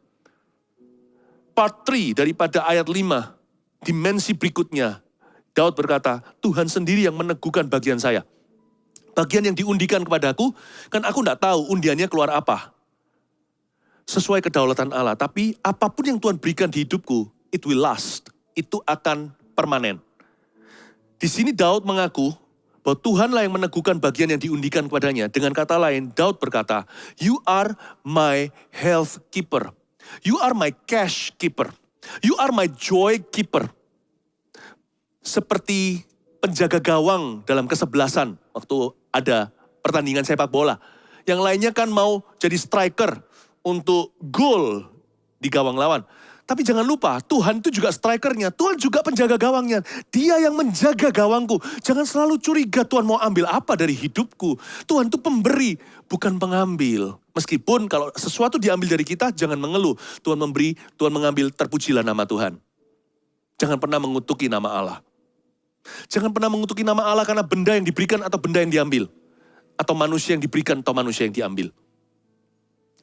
Speaker 4: Part 3 daripada ayat 5, dimensi berikutnya. Daud berkata, Tuhan sendiri yang meneguhkan bagian saya. Bagian yang diundikan kepadaku, kan aku tidak tahu undiannya keluar apa. Sesuai kedaulatan Allah. Tapi apapun yang Tuhan berikan di hidupku, it will last. Itu akan permanen. Di sini Daud mengaku bahwa Tuhanlah yang meneguhkan bagian yang diundikan kepadanya. Dengan kata lain, Daud berkata, you are my health keeper. You are my cash keeper. You are my joy keeper. Seperti penjaga gawang dalam kesebelasan waktu ada pertandingan sepak bola. Yang lainnya kan mau jadi striker untuk gol di gawang lawan. Tapi jangan lupa, Tuhan itu juga strikernya. Tuhan juga penjaga gawangnya. Dia yang menjaga gawangku. Jangan selalu curiga Tuhan mau ambil apa dari hidupku. Tuhan itu pemberi, bukan pengambil. Meskipun kalau sesuatu diambil dari kita, jangan mengeluh. Tuhan memberi, Tuhan mengambil, terpujilah nama Tuhan. Jangan pernah mengutuki nama Allah. Jangan pernah mengutuki nama Allah karena benda yang diberikan atau benda yang diambil. Atau manusia yang diberikan atau manusia yang diambil.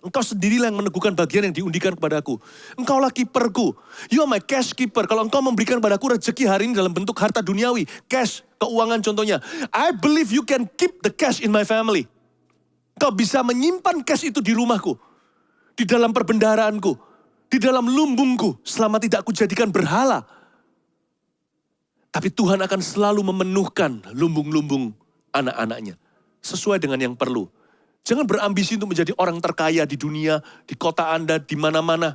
Speaker 4: Engkau sendirilah yang meneguhkan bagian yang diundikan kepadaku. Engkaulah kiperku. You are my cash keeper. Kalau engkau memberikan padaku rezeki hari ini dalam bentuk harta duniawi. Cash, keuangan contohnya. I believe you can keep the cash in my family. Engkau bisa menyimpan cash itu di rumahku. Di dalam perbendaharaanku. Di dalam lumbungku. Selama tidak aku jadikan berhala. Tapi Tuhan akan selalu memenuhkan lumbung-lumbung anak-anaknya. Sesuai dengan yang perlu. Jangan berambisi untuk menjadi orang terkaya di dunia, di kota Anda, di mana-mana.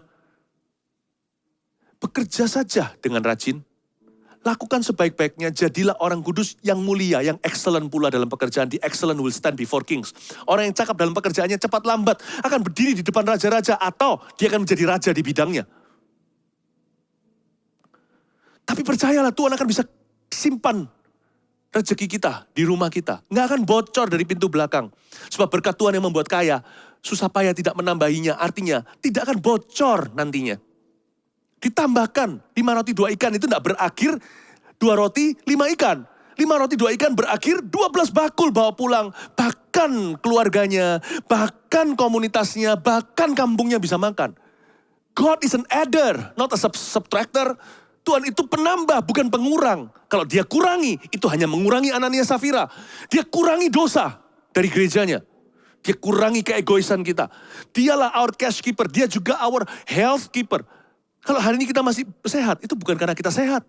Speaker 4: Bekerja saja dengan rajin. Lakukan sebaik-baiknya, jadilah orang kudus yang mulia, yang excellent pula dalam pekerjaan. The excellent will stand before kings. Orang yang cakap dalam pekerjaannya cepat lambat, akan berdiri di depan raja-raja, atau dia akan menjadi raja di bidangnya. Tapi percayalah, Tuhan akan bisa simpan rezeki kita di rumah kita. Nggak akan bocor dari pintu belakang. Sebab berkat Tuhan yang membuat kaya, susah payah tidak menambahinya. Artinya tidak akan bocor nantinya. Ditambahkan 5 roti 2 ikan itu tidak berakhir 2 roti 5 ikan. 5 roti 2 ikan berakhir 12 bakul bawa pulang. Bahkan keluarganya, bahkan komunitasnya, bahkan kampungnya bisa makan. God is an adder, not a subtractor. Tuhan itu penambah, bukan pengurang. Kalau dia kurangi, itu hanya mengurangi Anania Safira. Dia kurangi dosa dari gerejanya. Dia kurangi keegoisan kita. Dialah our cash keeper, dia juga our health keeper. Kalau hari ini kita masih sehat, itu bukan karena kita sehat.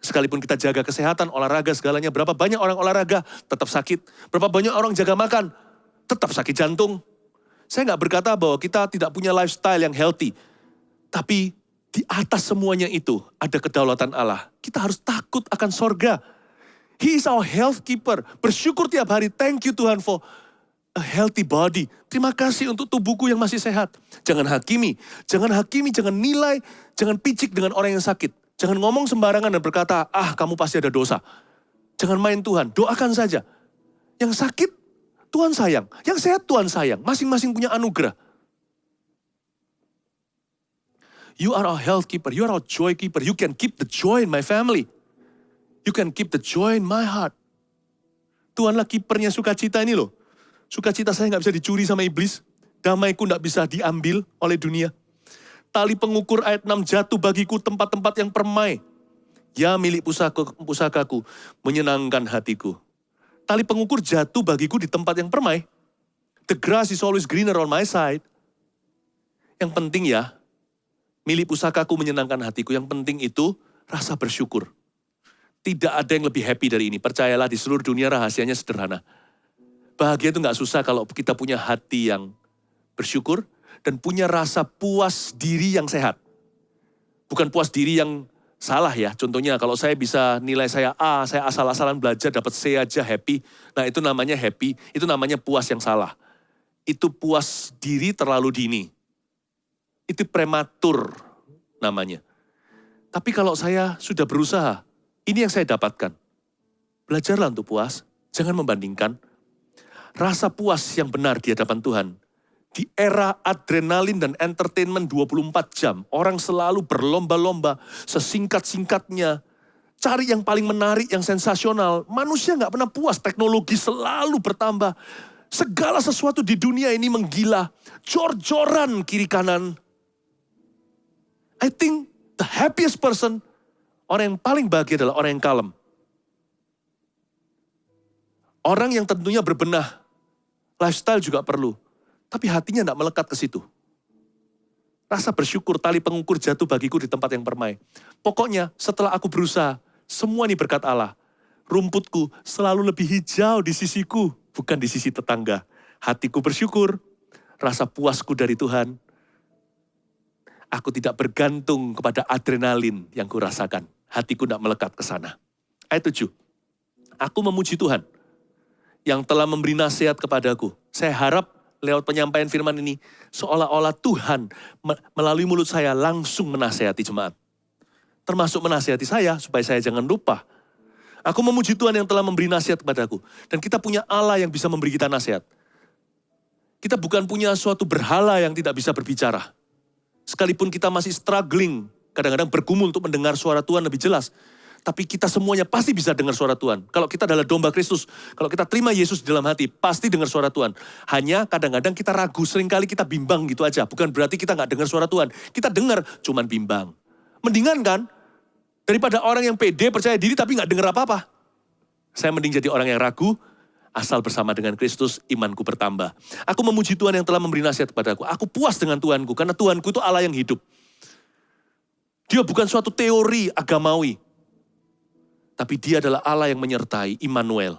Speaker 4: Sekalipun kita jaga kesehatan, olahraga segalanya, berapa banyak orang olahraga tetap sakit. Berapa banyak orang jaga makan, tetap sakit jantung. Saya nggak berkata bahwa kita tidak punya lifestyle yang healthy. Tapi di atas semuanya itu ada kedaulatan Allah. Kita harus takut akan sorga. He is our health keeper. Bersyukur tiap hari. Thank you Tuhan for a healthy body. Terima kasih untuk tubuhku yang masih sehat. Jangan hakimi, jangan nilai, jangan picik dengan orang yang sakit. Jangan ngomong sembarangan dan berkata, kamu pasti ada dosa. Jangan main Tuhan, doakan saja. Yang sakit, Tuhan sayang. Yang sehat, Tuhan sayang. Masing-masing punya anugerah. You are our health keeper. You are our joy keeper. You can keep the joy in my family. You can keep the joy in my heart. Tuhanlah kipernya sukacita ini loh. Sukacita saya nggak bisa dicuri sama iblis. Damaiku nggak bisa diambil oleh dunia. Tali pengukur ayat 6 jatuh bagiku tempat-tempat yang permai. Ya milik pusakaku menyenangkan hatiku. Tali pengukur jatuh bagiku di tempat yang permai. The grass is always greener on my side. Yang penting ya, milik pusakaku menyenangkan hatiku. Yang penting itu rasa bersyukur. Tidak ada yang lebih happy dari ini. Percayalah di seluruh dunia rahasianya sederhana. Bahagia itu gak susah kalau kita punya hati yang bersyukur. Dan punya rasa puas diri yang sehat. Bukan puas diri yang salah ya. Contohnya kalau saya bisa nilai saya A, saya asal-asalan belajar dapat C aja happy. Nah itu namanya happy, itu namanya puas yang salah. Itu puas diri terlalu dini. Itu prematur namanya. Tapi kalau saya sudah berusaha, ini yang saya dapatkan. Belajarlah untuk puas, jangan membandingkan. Rasa puas yang benar di hadapan Tuhan. Di era adrenalin dan entertainment 24 jam, orang selalu berlomba-lomba sesingkat-singkatnya. Cari yang paling menarik, yang sensasional. Manusia nggak pernah puas, teknologi selalu bertambah. Segala sesuatu di dunia ini menggila. Jor-joran kiri kanan. I think the happiest person, orang yang paling bahagia adalah orang yang kalem. Orang yang tentunya berbenah. Lifestyle juga perlu. Tapi hatinya tidak melekat ke situ. Rasa bersyukur, tali pengukur jatuh bagiku di tempat yang permai. Pokoknya setelah aku berusaha, semua ini berkat Allah. Rumputku selalu lebih hijau di sisiku, bukan di sisi tetangga. Hatiku bersyukur, rasa puasku dari Tuhan. Aku tidak bergantung kepada adrenalin yang kurasakan. Hatiku tidak melekat ke sana. Ayat 7. Aku memuji Tuhan yang telah memberi nasihat kepadaku. Saya harap lewat penyampaian firman ini, seolah-olah Tuhan melalui mulut saya langsung menasihati jemaat. Termasuk menasihati saya, supaya saya jangan lupa. Aku memuji Tuhan yang telah memberi nasihat kepadaku. Dan kita punya Allah yang bisa memberi kita nasihat. Kita bukan punya suatu berhala yang tidak bisa berbicara. Sekalipun kita masih struggling, kadang-kadang bergumul untuk mendengar suara Tuhan lebih jelas. Tapi kita semuanya pasti bisa dengar suara Tuhan. Kalau kita adalah domba Kristus, kalau kita terima Yesus di dalam hati, pasti dengar suara Tuhan. Hanya kadang-kadang kita ragu, seringkali kita bimbang gitu aja. Bukan berarti kita nggak dengar suara Tuhan. Kita dengar, cuman bimbang. Mendingan kan, daripada orang yang pede, percaya diri tapi nggak dengar apa-apa. Saya mending jadi orang yang ragu, asal bersama dengan Kristus, imanku bertambah. Aku memuji Tuhan yang telah memberi nasihat kepadaku. Aku puas dengan Tuhanku, karena Tuhanku itu Allah yang hidup. Dia bukan suatu teori agamawi. Tapi dia adalah Allah yang menyertai, Immanuel.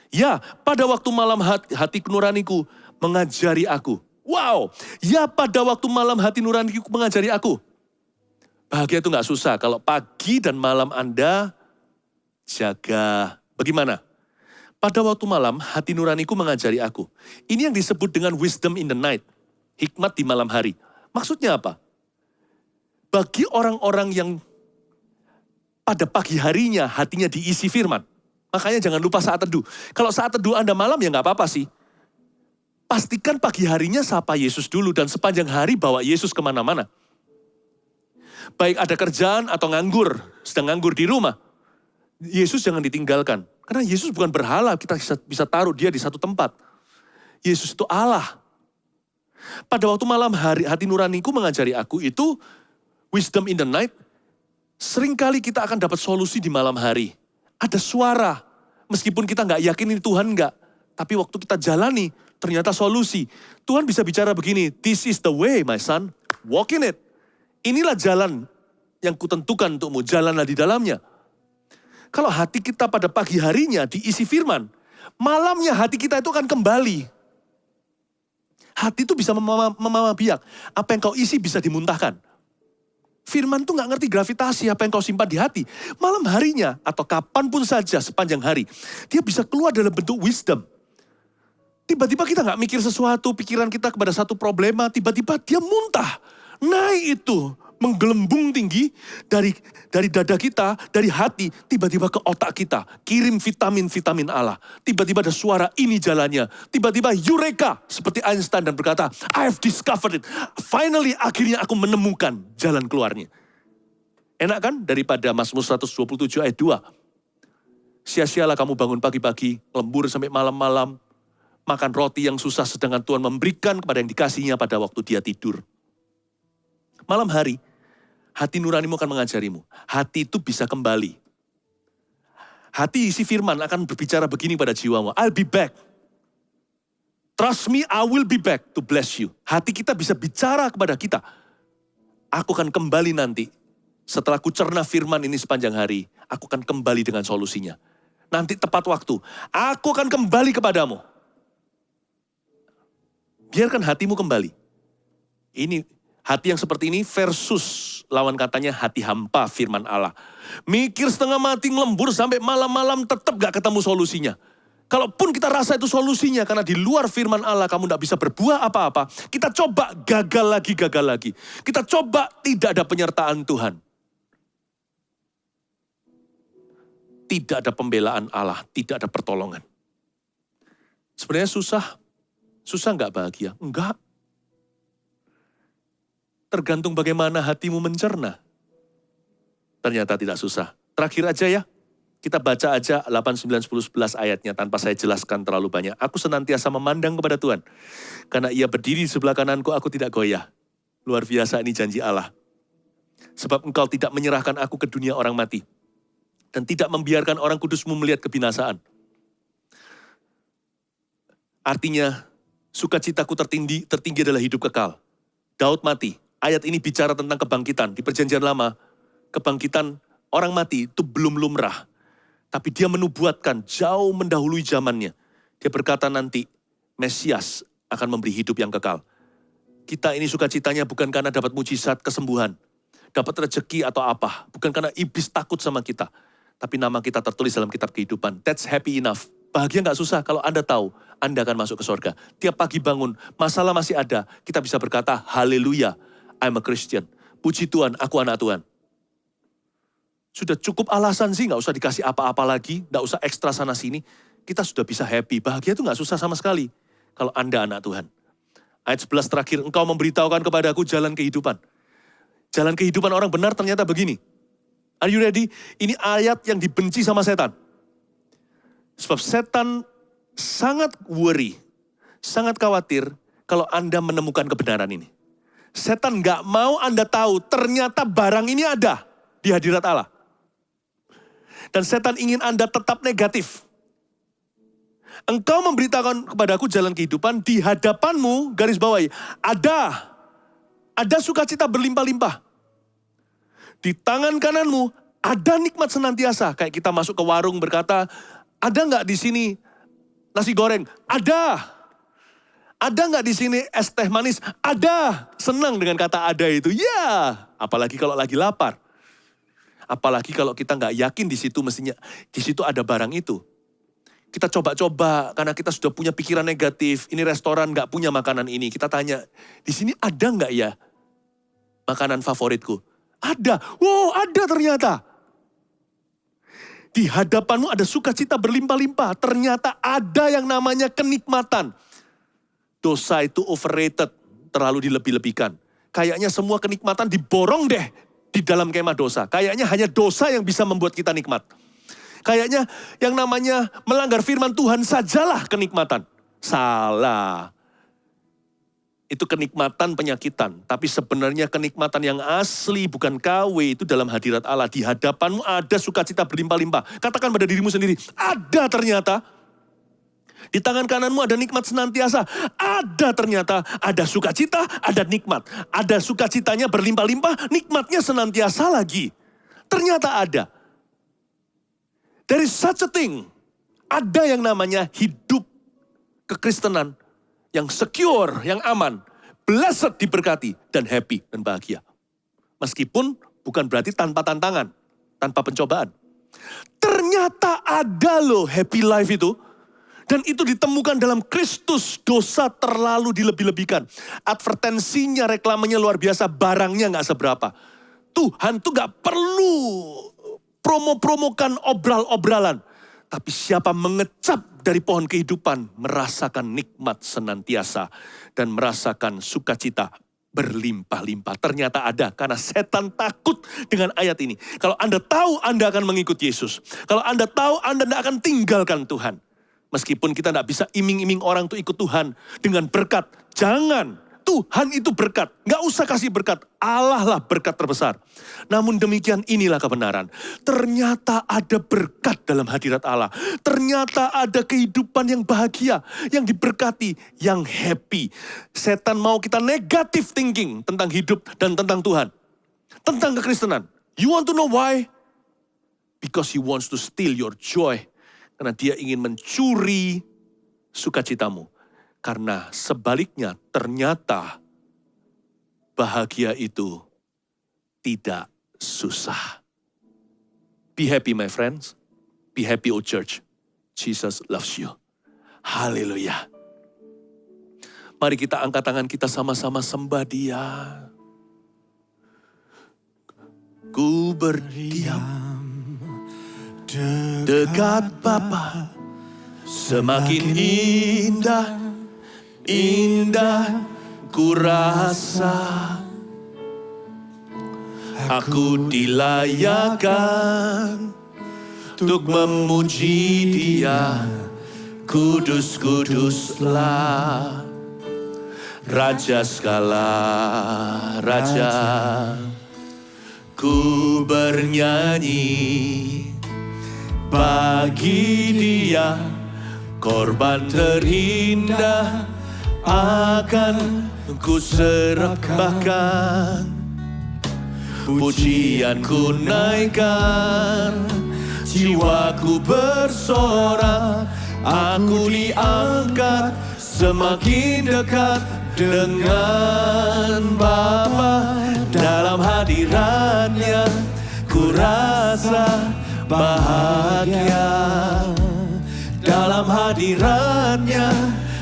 Speaker 4: Ya, pada waktu malam hati nuraniku mengajari aku. Wow, ya pada waktu malam hati nuraniku mengajari aku. Bahagia itu gak susah, kalau pagi dan malam Anda jaga. Bagaimana? Pada waktu malam hati nuraniku mengajari aku. Ini yang disebut dengan wisdom in the night. Hikmat di malam hari. Maksudnya apa? Bagi orang-orang yang pada pagi harinya hatinya diisi firman. Makanya jangan lupa saat teduh. Kalau saat teduh Anda malam ya gak apa-apa sih. Pastikan pagi harinya sapa Yesus dulu dan sepanjang hari bawa Yesus kemana-mana. Baik ada kerjaan atau nganggur, sedang nganggur di rumah. Yesus jangan ditinggalkan. Karena Yesus bukan berhala, kita bisa taruh dia di satu tempat. Yesus itu Allah. Pada waktu malam hari hati nuraniku mengajari aku itu wisdom in the night. Seringkali kita akan dapat solusi di malam hari. Ada suara, meskipun kita nggak yakin ini Tuhan nggak. Tapi waktu kita jalani, ternyata solusi. Tuhan bisa bicara begini, this is the way my son, walk in it. Inilah jalan yang kutentukan untukmu, jalanlah di dalamnya. Kalau hati kita pada pagi harinya diisi firman, malamnya hati kita itu akan kembali. Hati itu bisa memama biak, apa yang kau isi bisa dimuntahkan. Firman tuh gak ngerti gravitasi apa yang kau simpan di hati. Malam harinya atau kapanpun saja sepanjang hari. Dia bisa keluar dalam bentuk wisdom. Tiba-tiba kita gak mikir sesuatu, pikiran kita kepada satu problema. Tiba-tiba dia muntah. Naik itu, menggelembung tinggi dari dada kita, dari hati. Tiba-tiba ke otak kita. Kirim vitamin-vitamin Allah. Tiba-tiba ada suara ini jalannya. Tiba-tiba eureka seperti Einstein dan berkata, I have discovered it. Finally akhirnya aku menemukan jalan keluarnya. Enak kan daripada Mazmur 127 ayat 2. Sia-sialah kamu bangun pagi-pagi, lembur sampai malam-malam. Makan roti yang susah sedangkan Tuhan memberikan kepada yang dikasihnya pada waktu dia tidur. Malam hari, hati nuranimu akan mengajarimu. Hati itu bisa kembali. Hati isi firman akan berbicara begini pada jiwamu. I'll be back. Trust me, I will be back to bless you. Hati kita bisa bicara kepada kita. Aku akan kembali nanti. Setelah ku cerna firman ini sepanjang hari, aku akan kembali dengan solusinya. Nanti tepat waktu, aku akan kembali kepadamu. Biarkan hatimu kembali. Ini hati yang seperti ini versus lawan katanya hati hampa firman Allah. Mikir setengah mati, ngelembur sampai malam-malam tetap gak ketemu solusinya. Kalaupun kita rasa itu solusinya, karena di luar firman Allah kamu gak bisa berbuah apa-apa. Kita coba gagal lagi. Kita coba tidak ada penyertaan Tuhan. Tidak ada pembelaan Allah, tidak ada pertolongan. Sebenarnya susah gak bahagia? Enggak. Tergantung bagaimana hatimu mencerna. Ternyata tidak susah. Terakhir aja ya. Kita baca aja 8, 9, 10, 11 ayatnya tanpa saya jelaskan terlalu banyak. Aku senantiasa memandang kepada Tuhan. Karena ia berdiri di sebelah kananku, aku tidak goyah. Luar biasa ini janji Allah. Sebab engkau tidak menyerahkan aku ke dunia orang mati. Dan tidak membiarkan orang kudusmu melihat kebinasaan. Artinya, sukacitaku tertinggi adalah hidup kekal. Daud mati. Ayat ini bicara tentang kebangkitan. Di perjanjian lama, kebangkitan orang mati itu belum lumrah. Tapi dia menubuatkan jauh mendahului zamannya. Dia berkata nanti Mesias akan memberi hidup yang kekal. Kita ini sukacitanya bukan karena dapat mujizat kesembuhan. Dapat rezeki atau apa. Bukan karena iblis takut sama kita. Tapi nama kita tertulis dalam kitab kehidupan. That's happy enough. Bahagia gak susah kalau Anda tahu Anda akan masuk ke surga. Tiap pagi bangun, masalah masih ada. Kita bisa berkata, haleluya, I'm a Christian. Puji Tuhan, aku anak Tuhan. Sudah cukup alasan sih, gak usah dikasih apa-apa lagi, gak usah ekstra sana sini. Kita sudah bisa happy, bahagia itu gak susah sama sekali. Kalau Anda anak Tuhan. Ayat 11 terakhir, engkau memberitahukan kepadaku jalan kehidupan. Jalan kehidupan orang benar ternyata begini. Are you ready? Ini ayat yang dibenci sama setan. Sebab setan sangat worry, sangat khawatir kalau Anda menemukan kebenaran ini. Setan gak mau Anda tahu ternyata barang ini ada di hadirat Allah. Dan setan ingin Anda tetap negatif. Engkau memberitakan kepadaku jalan kehidupan, di hadapanmu, garis bawahi, ada sukacita berlimpah-limpah. Di tangan kananmu, ada nikmat senantiasa. Kayak kita masuk ke warung berkata, ada nggak di sini nasi goreng? Ada. Ada nggak di sini es teh manis? Ada. Senang dengan kata ada itu. Ya, apalagi kalau lagi lapar. Apalagi kalau kita nggak yakin di situ mestinya di situ ada barang itu. Kita coba-coba karena kita sudah punya pikiran negatif. Ini restoran nggak punya makanan ini. Kita tanya, di sini ada nggak ya makanan favoritku? Ada. Wow, ada ternyata. Di hadapanmu ada sukacita berlimpah-limpah. Ternyata ada yang namanya kenikmatan. Dosa itu overrated, terlalu dilebih-lebihkan. Kayaknya semua kenikmatan diborong deh di dalam kemah dosa. Kayaknya hanya dosa yang bisa membuat kita nikmat. Kayaknya yang namanya melanggar firman Tuhan sajalah kenikmatan. Salah. Itu kenikmatan penyakitan. Tapi sebenarnya kenikmatan yang asli bukan KW itu dalam hadirat Allah. Di hadapanmu ada sukacita berlimpah-limpah. Katakan pada dirimu sendiri, ada ternyata. Di tangan kananmu ada nikmat senantiasa. Ada ternyata, ada sukacita, ada nikmat. Ada sukacitanya berlimpah-limpah, nikmatnya senantiasa lagi. Ternyata ada. There is such a thing. Ada yang namanya hidup kekristenan yang secure, yang aman. Blessed, diberkati, dan happy, dan bahagia. Meskipun bukan berarti tanpa tantangan, tanpa pencobaan. Ternyata ada loh happy life itu. Dan itu ditemukan dalam Kristus, dosa terlalu dilebih-lebihkan. Advertensinya, reklamenya luar biasa, barangnya gak seberapa. Tuhan tuh gak perlu promo-promokan obral-obralan. Tapi siapa mengecap dari pohon kehidupan, merasakan nikmat senantiasa. Dan merasakan sukacita berlimpah-limpah. Ternyata ada, karena setan takut dengan ayat ini. Kalau Anda tahu Anda akan mengikut Yesus. Kalau Anda tahu Anda tidak akan tinggalkan Tuhan. Meskipun kita tidak bisa iming-iming orang untuk ikut Tuhan dengan berkat. Jangan, Tuhan itu berkat. Nggak usah kasih berkat, Allah lah berkat terbesar. Namun demikian inilah kebenaran. Ternyata ada berkat dalam hadirat Allah. Ternyata ada kehidupan yang bahagia, yang diberkati, yang happy. Setan mau kita negative thinking tentang hidup dan tentang Tuhan. Tentang kekristenan. You want to know why? Because he wants to steal your joy. Karena dia ingin mencuri sukacitamu. Karena sebaliknya ternyata bahagia itu tidak susah. Be happy my friends. Be happy oh church. Jesus loves you. Haleluya. Mari kita angkat tangan kita sama-sama sembah Dia. Ku berdiam dekat Bapa, semakin indah, indah ku rasa. Aku dilayakkan untuk memuji Dia. Kudus-kuduslah Raja segala raja. Ku bernyanyi bagi Dia, korban terindah akan ku serahkan. Pujian ku naikkan, jiwaku bersorak, aku diangkat semakin dekat dengan Bapa. Dalam hadiratnya ku rasa bahagia. Dalam hadiratnya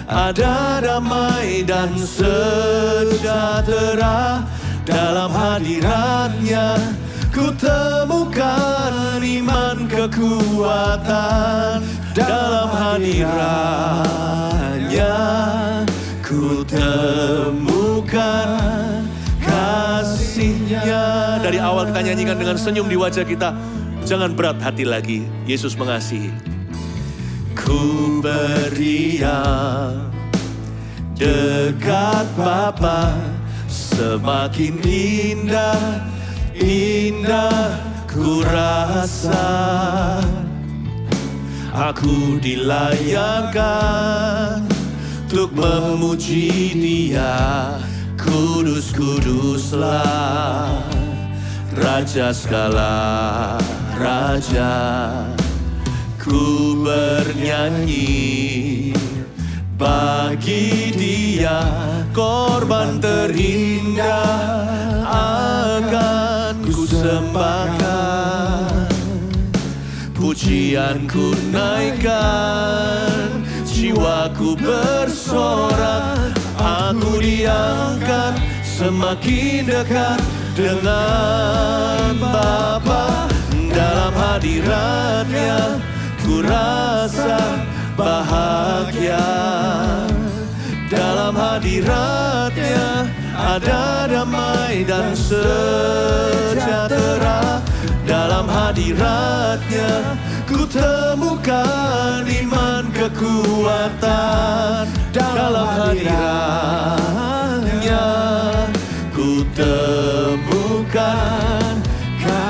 Speaker 4: ada damai dan sejahtera. Dalam hadiratnya ku temukan iman kekuatan. Dalam hadiratnya ku temukan kasih-Nya. Dari awal kita nyanyikan dengan senyum di wajah kita. Jangan berat hati lagi, Yesus mengasihi. Ku berdiam dekat Bapa, semakin indah, indah ku rasa. Aku dilayakkan untuk memuji Dia. Kudus-kuduslah Raja segala raja. Ku bernyanyi bagi Dia, korban terindah akan ku sembahkan. Pujian ku naikkan, jiwaku bersorak, aku diangkat semakin dekat dengan Bapa. Dalam hadiratnya ku rasa bahagia. Dalam hadiratnya ada damai dan sejahtera. Dalam hadiratnya ku temukan iman kekuatan. Dalam hadiratnya ku temukan.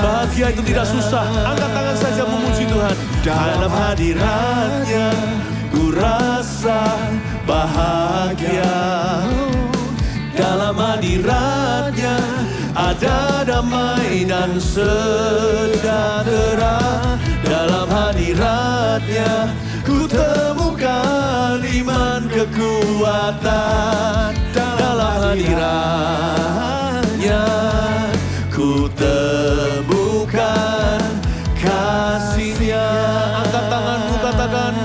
Speaker 4: Bahagia itu tidak susah. Angkat tangan saja memuji Tuhan. Dalam hadiratnya ku rasa bahagia. Dalam hadiratnya ada damai dan sejahtera. Dalam hadiratnya ku temukan iman kekuatan. Dalam hadiratnya ku temukan kasih-Nya. Angkat tanganmu, katakan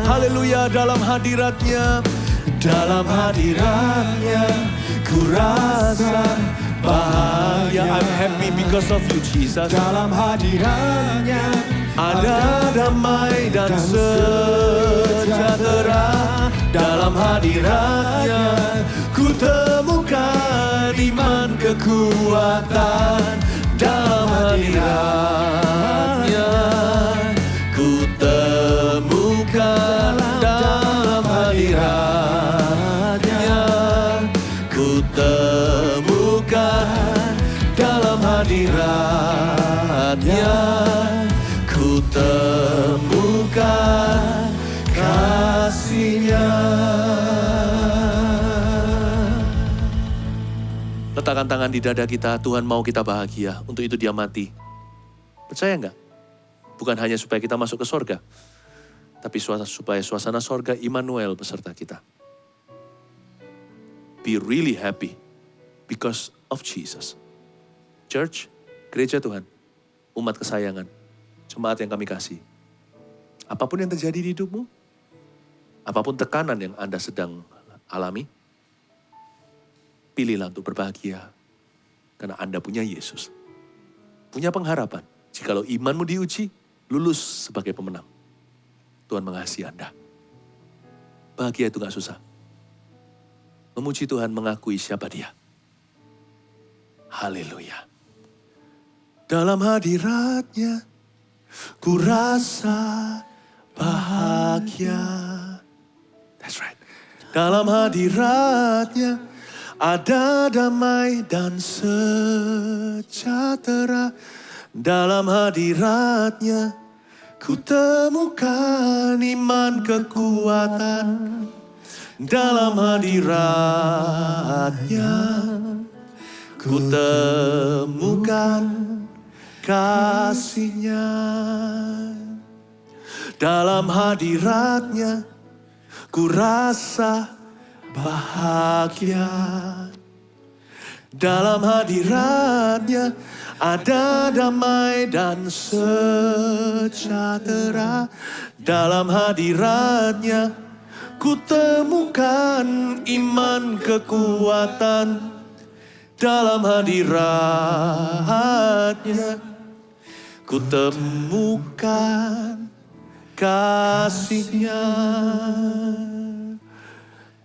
Speaker 4: haleluya. Dalam hadiratnya, dalam hadiratnya ku rasa bahagia. I'm happy because of you, Jesus. Dalam hadiratnya ada damai dan sejahtera. Dalam hadiratnya ku temukan iman kekuatan. Dalam hadiratnya ku temukan. Dalam hadiratnya ku temukan. Dalam hadiratnya ku temukan kasih-Nya. Letakkan tangan di dada kita. Tuhan mau kita bahagia, untuk itu Dia mati. Percaya enggak? Bukan hanya supaya kita masuk ke sorga, tapi supaya suasana sorga Immanuel beserta kita. Be really happy because of Jesus. Church, gereja Tuhan, umat kesayangan, jemaat yang kami kasih. Apapun yang terjadi di hidupmu, apapun tekanan yang Anda sedang alami, pilihlah untuk berbahagia. Karena Anda punya Yesus. Punya pengharapan. Jikalau imanmu diuji, lulus sebagai pemenang. Tuhan mengasihi Anda. Bahagia itu gak susah. Memuji Tuhan, mengakui siapa Dia. Haleluya. Dalam hadirat-Nya, ku rasa bahagia. That's right. Dalam hadirat-Nya, ada damai dan sejahtera. Dalam hadirat-Nya, ku temukan iman kekuatan. Dalam hadirat-Nya, ku temukan kasih-Nya. Dalam hadirat-Nya, ku rasa bahagia. Dalam hadirat-Nya, ada damai dan sejahtera. Dalam hadirat-Nya, ku temukan iman kekuatan. Dalam hadirat-Nya, ku temukan kasih-Nya.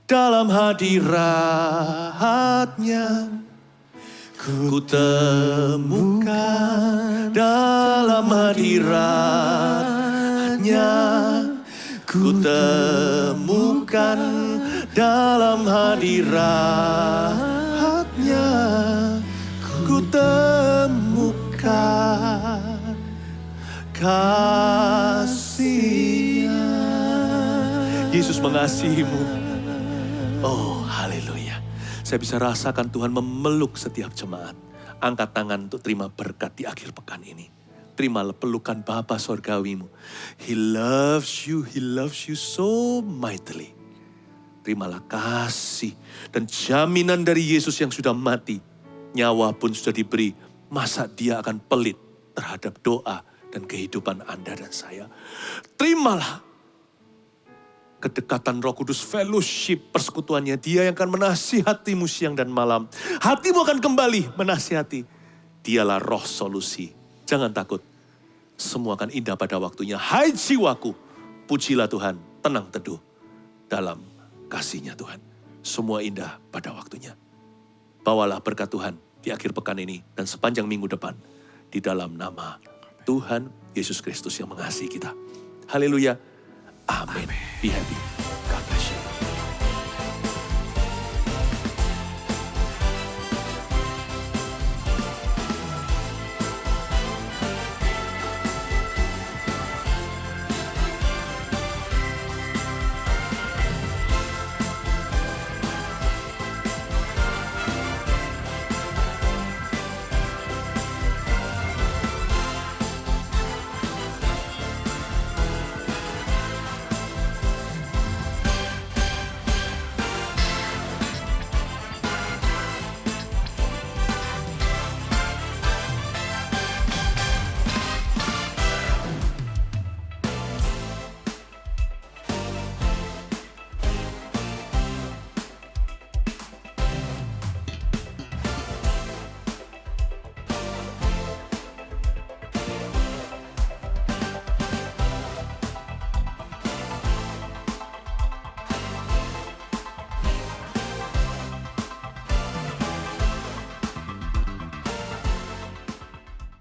Speaker 4: Dalam hadirat-Nya, ku temukan. Dalam hadirat-Nya, ku temukan. Dalam hadirat-Nya, ku temukan kasih-Nya. Yesus mengasihimu. Oh, haleluya. Saya bisa rasakan Tuhan memeluk setiap jemaat. Angkat tangan untuk terima berkat di akhir pekan ini. Terimalah pelukan Bapa Sorgawimu. He loves you so mightily. Terimalah kasih dan jaminan dari Yesus yang sudah mati. Nyawa pun sudah diberi. Masa Dia akan pelit terhadap doa dan kehidupan Anda dan saya. Terimalah kedekatan Roh Kudus, fellowship, persekutuannya. Dia yang akan menasihatimu siang dan malam. Hatimu akan kembali menasihati. Dialah roh solusi. Jangan takut. Semua akan indah pada waktunya. Hai jiwaku, pujilah Tuhan. Tenang teduh dalam kasih-Nya Tuhan. Semua indah pada waktunya. Bawalah berkat Tuhan di akhir pekan ini dan sepanjang minggu depan. Di dalam nama Tuhan Yesus Kristus yang mengasihi kita. Haleluya. Amin. Be happy.